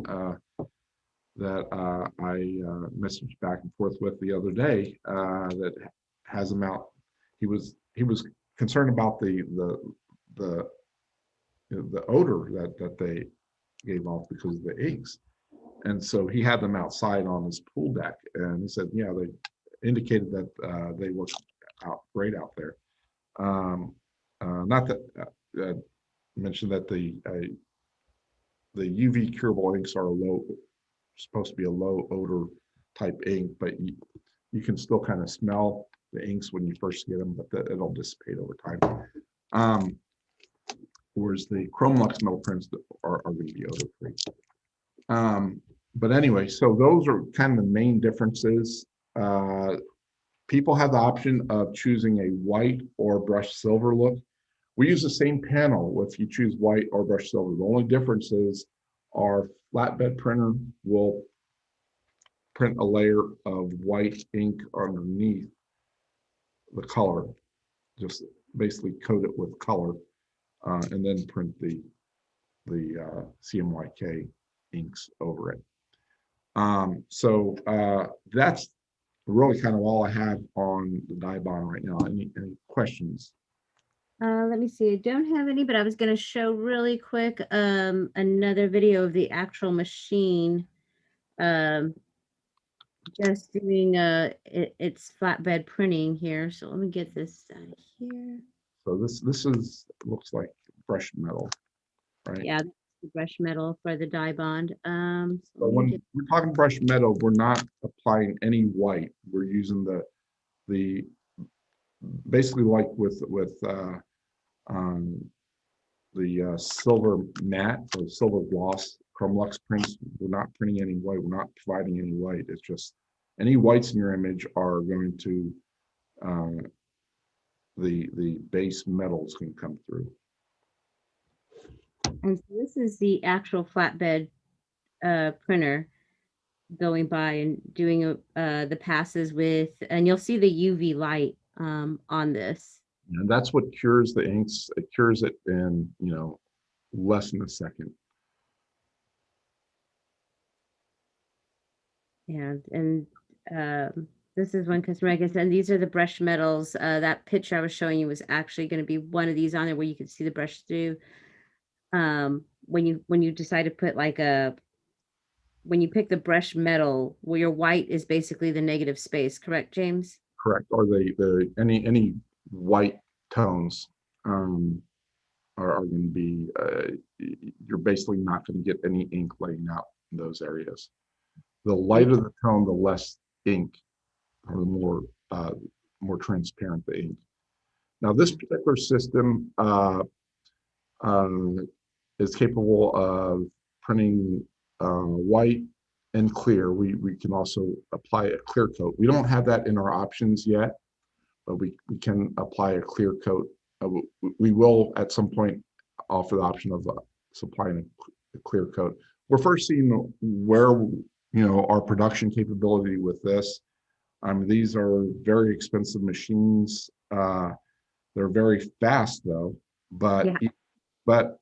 S2: that I messaged back and forth with the other day that has them out. He was concerned about the odor that they gave off because of the inks, and so he had them outside on his pool deck. And he said, yeah, they indicated that they work out great out there. Not that mentioned that the UV curable inks are supposed to be a low odor type ink, but you can still kind of smell the inks when you first get them, but it'll dissipate over time. Whereas the Chromalux metal prints are going to be odor free. But anyway, so those are kind of the main differences. People have the option of choosing a white or brushed silver look. We use the same panel if you choose white or brushed silver. The only difference is our flatbed printer will print a layer of white ink underneath the color, just basically coat it with color, and then print the CMYK inks over it. So that's really kind of all I have on the Dibond right now. Any questions?
S1: Let me see. I don't have any, but I was going to show really quick another video of the actual machine just doing its flatbed printing here. So let me get this out of here.
S2: So this looks like brushed metal, right?
S1: Yeah, the brushed metal for the Dibond.
S2: So when we're talking brushed metal, we're not applying any white. We're using the basically like with the silver matte or silver gloss Chromalux prints. We're not printing any white. We're not providing any white. It's just any whites in your image are going to the base metals can come through.
S1: And so this is the actual flatbed printer going by and doing the passes with, and you'll see the UV light on this.
S2: And that's what cures the inks. It cures it in, less than a second.
S1: And this is one customer, I guess, and these are the brush metals. That picture I was showing you was actually going to be one of these on there where you could see the brush through. When you decide to put when you pick the brush metal, where your white is basically the negative space, correct, James?
S2: Correct. Or any white tones are going to be, you're basically not going to get any ink laying out in those areas. The lighter the tone, the less ink, or the more transparent the ink. Now, this particular system is capable of printing white and clear. We can also apply a clear coat. We don't have that in our options yet, but we can apply a clear coat. We will at some point offer the option of supplying a clear coat. We're first seeing where our production capability with this. These are very expensive machines. They're very fast though, but
S1: Yeah.
S2: but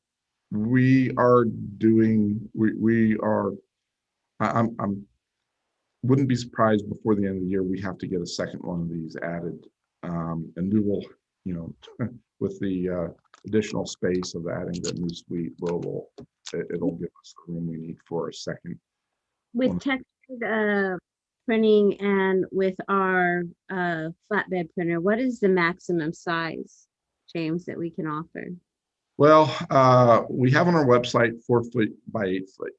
S2: we are doing. We are. I'm wouldn't be surprised before the end of the year we have to get a second one of these added, and we will, with the additional space of adding the new suite, it'll give us the room we need for a second.
S1: With textured printing and with our flatbed printer, what is the maximum size, James, that we can offer?
S2: Well, we have on our website 4 foot by 8 foot.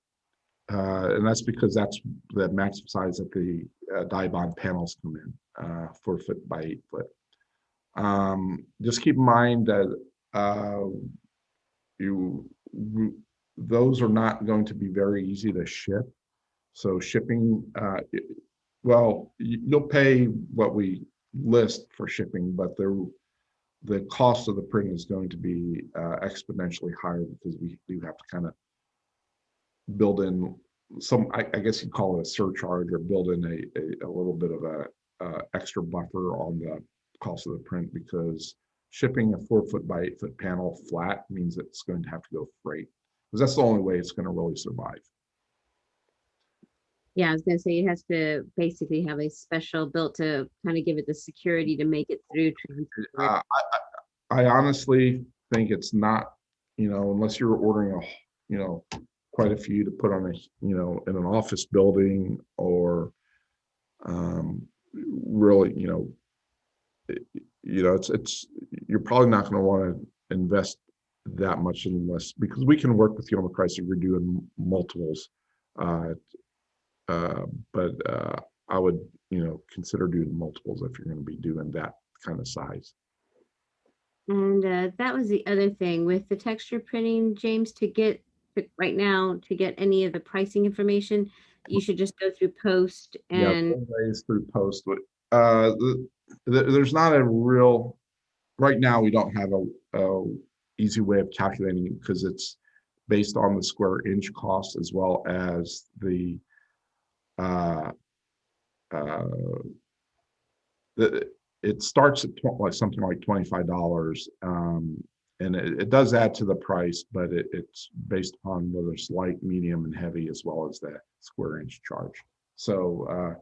S2: And that's because that's the maximum size that the Dibond panels come in, 4 foot by 8 foot. Just keep in mind that those are not going to be very easy to ship. So shipping, you'll pay what we list for shipping, but the cost of the print is going to be exponentially higher because we do have to kind of build in some, I guess you'd call it a surcharge, or build in a little bit of a extra buffer on the cost of the print, because shipping a 4 foot by 8 foot panel flat means it's going to have to go freight, because that's the only way it's going to really survive.
S1: Yeah, I was going to say it has to basically have a special built to kind of give it the security to make it through.
S2: I honestly think it's not, unless you're ordering quite a few to put on in an office building, or really, it's you're probably not going to want to invest that much unless, because we can work with you on the price if you're doing multiples. But I would, consider doing multiples if you're going to be doing that kind of size.
S1: And that was the other thing with the texture printing, James, right now, to get any of the pricing information, you should just go through post and
S2: ways through post. There's not a real, right now we don't have a easy way of calculating it, because it's based on the square inch cost, as well as the it starts at something like $25, and it does add to the price, but it's based upon whether it's light, medium, and heavy, as well as that square inch charge. So a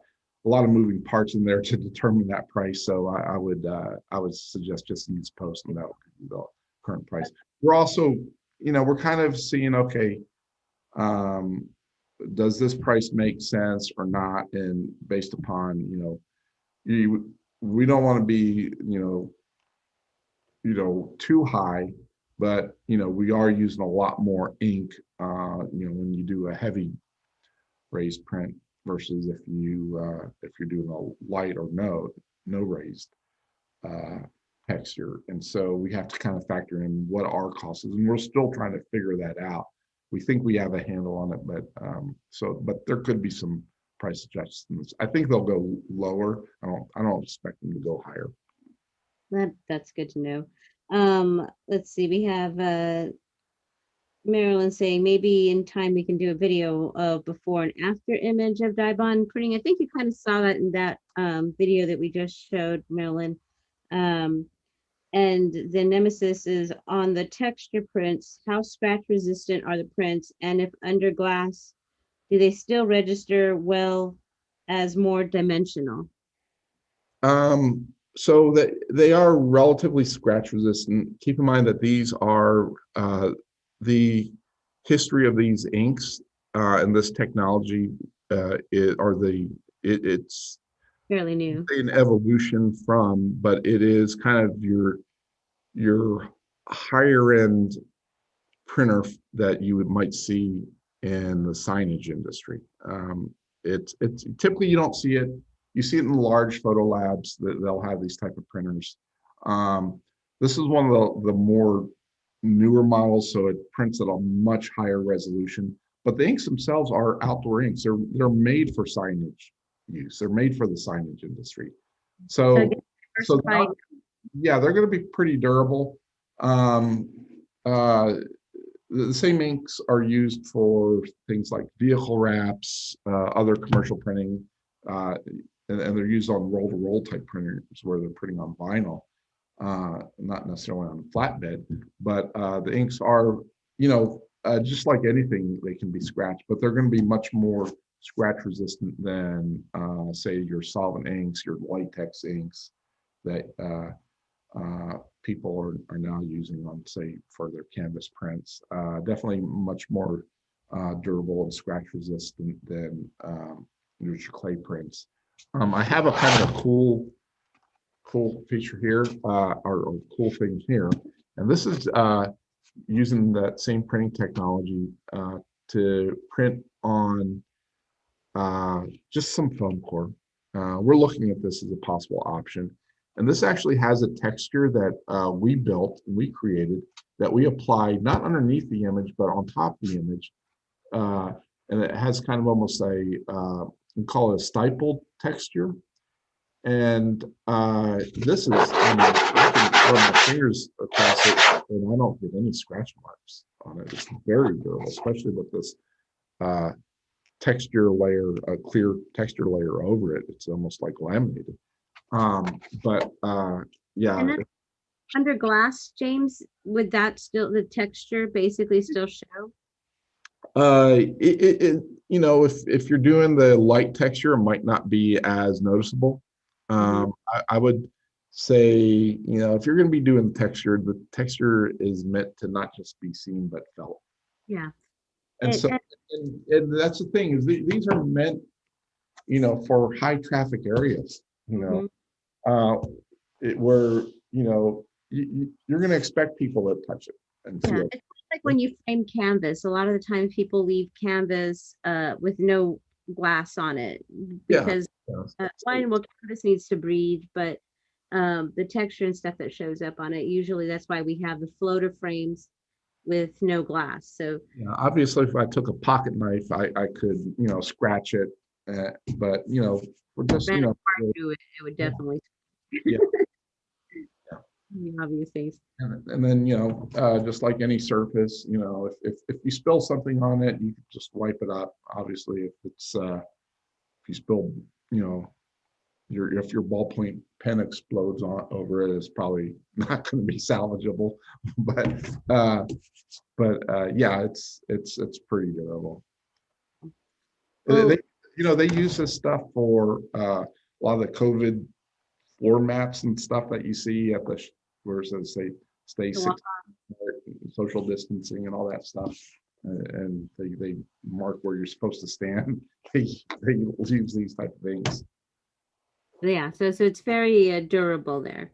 S2: lot of moving parts in there to determine that price. So I would suggest just use post, and that would be the current price. We're also, we're kind of seeing, okay, does this price make sense or not? And based upon, we don't want to be, too high, but we are using a lot more ink, when you do a heavy raised print versus if you're doing a light or no raised texture. And so we have to kind of factor in what our cost is, and we're still trying to figure that out. We think we have a handle on it, but there could be some price adjustments. I think they'll go lower. I don't expect them to go higher.
S1: that's good to know. Let's see, we have Marilyn saying maybe in time we can do a video of before and after image of Dibond printing. I think you kind of saw that in that video that we just showed, Marilyn. Um, and the nemesis is on the texture prints. How scratch resistant are the prints? And if under glass, do they still register well as more dimensional?
S2: So that they are relatively scratch resistant. Keep in mind that these are the history of these inks and this technology it's
S1: Fairly new.
S2: an evolution from, but it is kind of your higher end printer that you might see in the signage industry. It's typically you don't see it. You see it in large photo labs that they'll have these type of printers. This is one of the more newer models, so it prints at a much higher resolution. But the inks themselves are outdoor inks. They're made for signage use. They're made for the signage industry. So yeah, they're going to be pretty durable. The same inks are used for things like vehicle wraps, other commercial printing, and they're used on roll-to-roll type printers where they're printing on vinyl, not necessarily on flatbed. But the inks are, just like anything, they can be scratched, but they're going to be much more scratch resistant than, say, your solvent inks, your latex inks that people are now using on, say, for their canvas prints. Definitely much more durable and scratch resistant than your clay prints. I have a kind of a cool feature here, or cool thing here, and this is using that same printing technology to print on just some foam core. We're looking at this as a possible option. And this actually has a texture that we built, we created, that we apply not underneath the image, but on top of the image. And it has kind of almost we call it a stippled texture. And this is, I can run my fingers across it and I don't get any scratch marks on it. It's very durable, especially with this texture layer, a clear texture layer over it. It's almost like laminated. Yeah.
S1: Under glass, James, would that still, the texture basically still show?
S2: If you're doing the light texture, it might not be as noticeable. I would say, if you're going to be doing the texture is meant to not just be seen, but felt.
S1: Yeah.
S2: And and that's the thing, is these are meant, for high traffic areas, where, you're going to expect people to touch it and feel it.
S1: It's like when you frame canvas, a lot of the time people leave canvas with no glass on it because canvas needs to breathe, but the texture and stuff that shows up on it, usually that's why we have the floater frames with no glass. So
S2: obviously if I took a pocket knife, I could, scratch it, but we're just,
S1: it would definitely obvious things.
S2: And then, just like any surface, if you spill something on it, you can just wipe it up. Obviously, if you spill, if your ballpoint pen explodes over it, it's probably not going to be salvageable. But yeah, it's pretty durable. They use this stuff for a lot of the COVID floor mats and stuff that you see at the where it says stay 6 social distancing and all that stuff, and they mark where you're supposed to stand. they use these type of things.
S1: Yeah, so it's very durable there.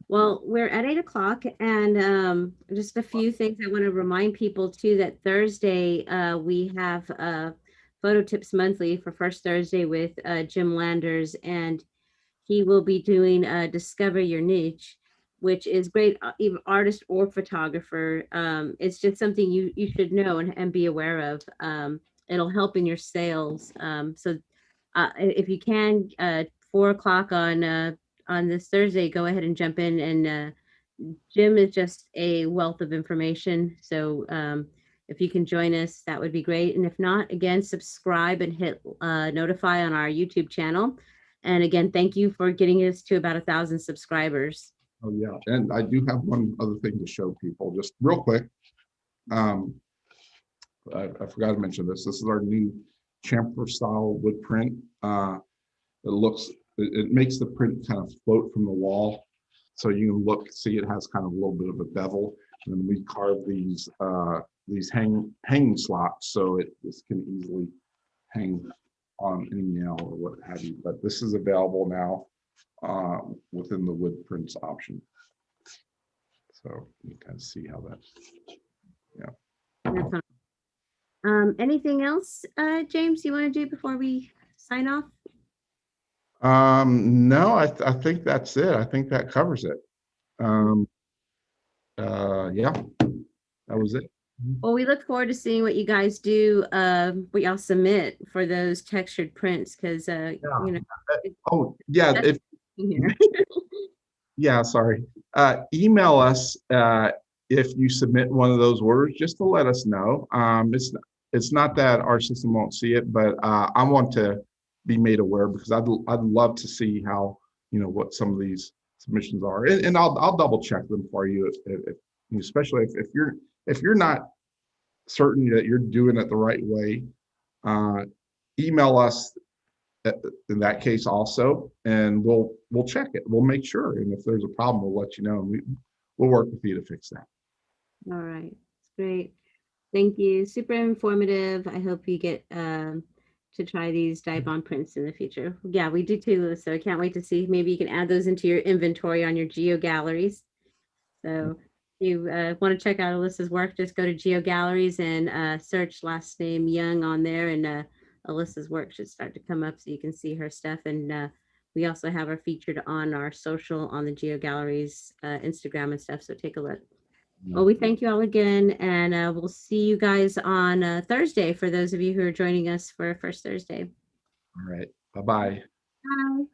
S1: Well, we're at 8 o'clock, and just a few things I want to remind people too, that Thursday we have Photo Tips Monthly for First Thursday with Jim Landers, and he will be doing Discover Your Niche, which is great, even artist or photographer. It's just something you should know and be aware of. It'll help in your sales. So if you can, 4 o'clock on this Thursday, go ahead and jump in. And Jim is just a wealth of information. So if you can join us, that would be great. And if not, again, subscribe and hit notify on our YouTube channel. And again, thank you for getting us to about 1,000 subscribers.
S2: Oh yeah, and I do have one other thing to show people, just real quick. I forgot to mention this. This is our new chamfer style wood print. It makes the print kind of float from the wall, so you can see it has kind of a little bit of a bevel, and then we carve these hanging slots, so this can easily hang on any nail or what have you. But this is available now within the wood prints option. So you can see how that,
S1: That's anything else, James, you want to do before we sign off?
S2: No, I think that's it. I think that covers it. Yeah, that was it.
S1: Well, we look forward to seeing what you guys do, what y'all submit for those textured prints, because you know.
S2: Oh yeah, yeah, sorry. Email us if you submit one of those orders, just to let us know. It's not that our system won't see it, but I want to be made aware, because I'd love to see how, what some of these submissions are, and I'll double check them for you, if especially if you're not certain that you're doing it the right way. Email us in that case also, and we'll check it. We'll make sure, and if there's a problem, we'll let you know, and we'll work with you to fix that.
S1: All right, great. Thank you. Super informative. I hope you get to try these Dibond prints in the future. Yeah, we do too, so I can't wait to see. Maybe you can add those into your inventory on your Geo Galleries. So if you want to check out Alyssa's work, just go to Geo Galleries and search last name Young on there, and Alyssa's work should start to come up so you can see her stuff. And we also have her featured on our social, on the Geo Galleries Instagram and stuff, so take a look. Well, we thank you all again, and we'll see you guys on Thursday, for those of you who are joining us for First Thursday.
S2: All right. Bye-bye.
S1: Bye.